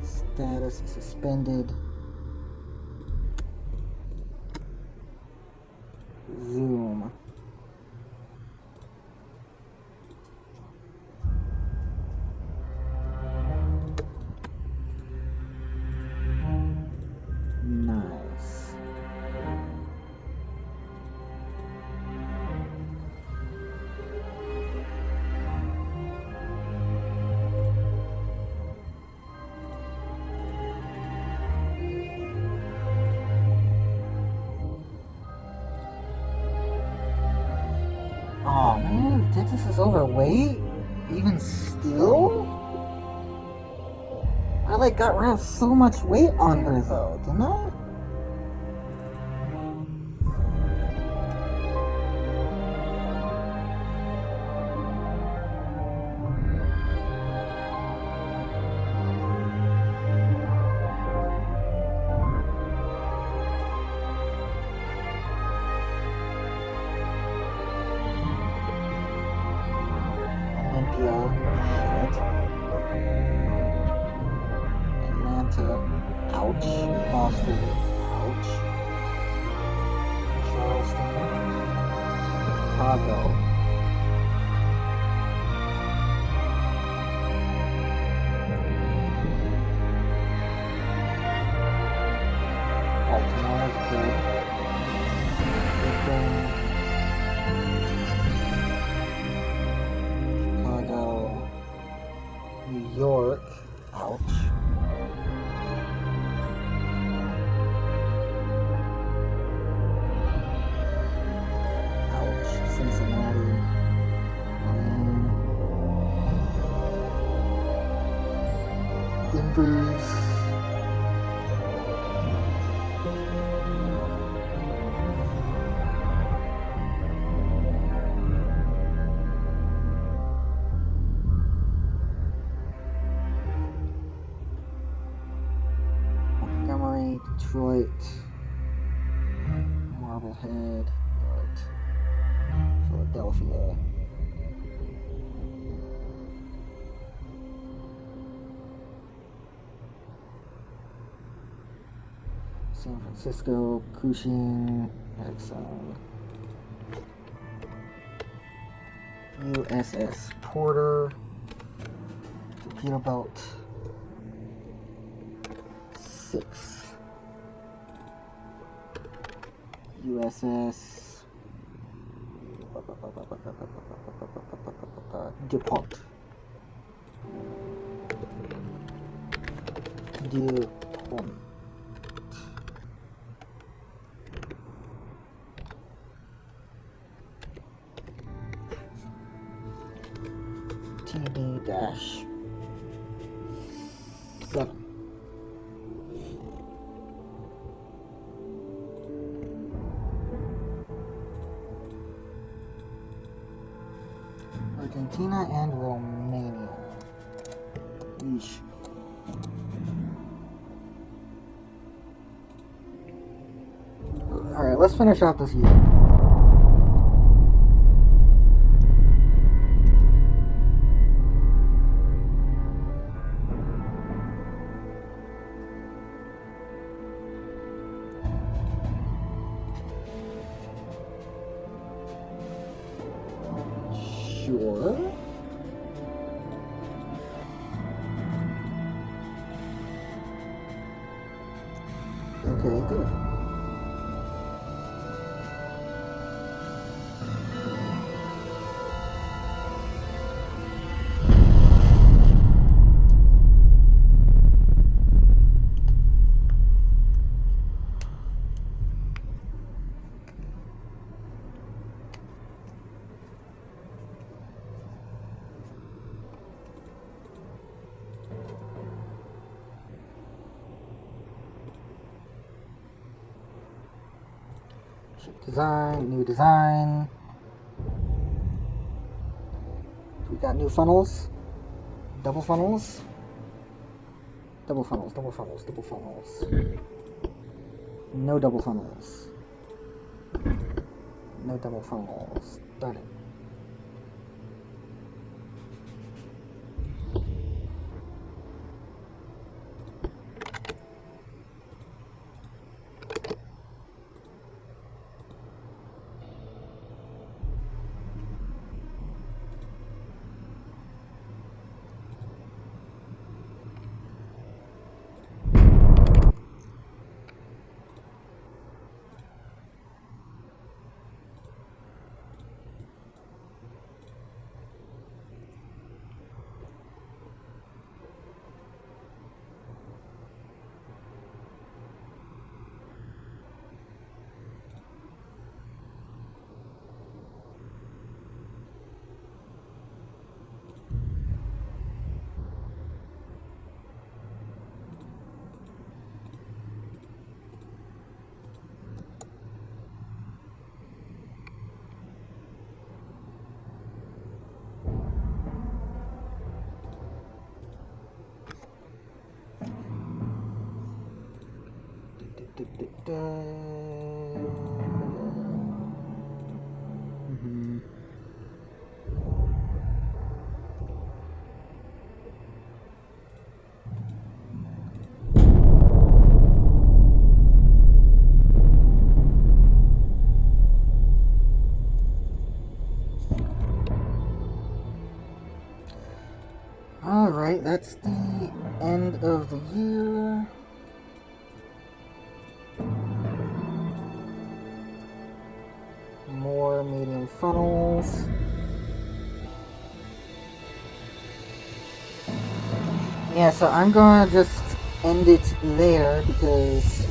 Status suspended. Zoom. Nice. Oh man, Texas is overweight? Even still? I got rid of so much weight on her though, didn't I? Olympia. Shit. Atlanta. Ouch. Boston. Ouch. Charleston. Chicago. Baltimore is good. Chicago. New York. Ouch. Cincinnati, Denver's, Montgomery, Detroit, Marblehead, Philadelphia. San Francisco, Cushing, Exxon. USS Porter, torpedo boat 6. USS DuPont. TB-7. Argentina and Romania. Yeesh. Alright, let's finish off this year. Sure. Okay, good. Design, new design. We got new funnels. Double funnels. Double funnels, double funnels, double funnels. No double funnels. No double funnels. Darn it. Alright, that's the end of the year. More medium funnels. Yeah, so I'm gonna just end it there because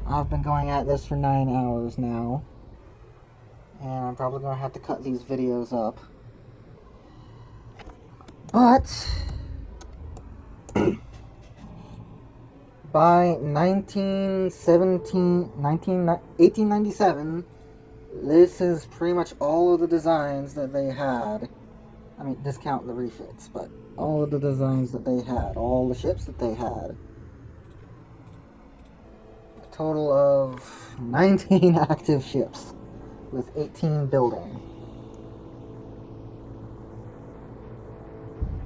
I've been going at this for 9 hours now. And I'm probably gonna have to cut these videos up. But by 1897, this is pretty much all of the designs that they had. I mean, discount the refits, but all of the designs that they had, all the ships that they had. A total of 19 active ships with 18 building.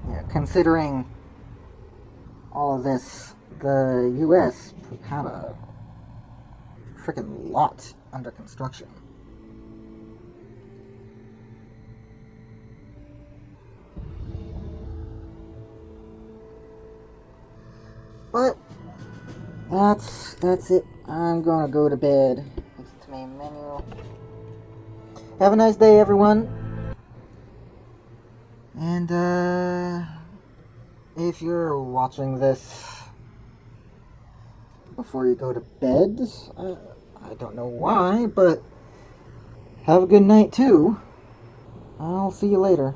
Yeah, considering all of this, the US had a freaking lot under construction. But that's it. I'm gonna go to bed. It's the main menu. Have a nice day, everyone. And if you're watching this before you go to bed, I don't know why, but have a good night too. I'll see you later.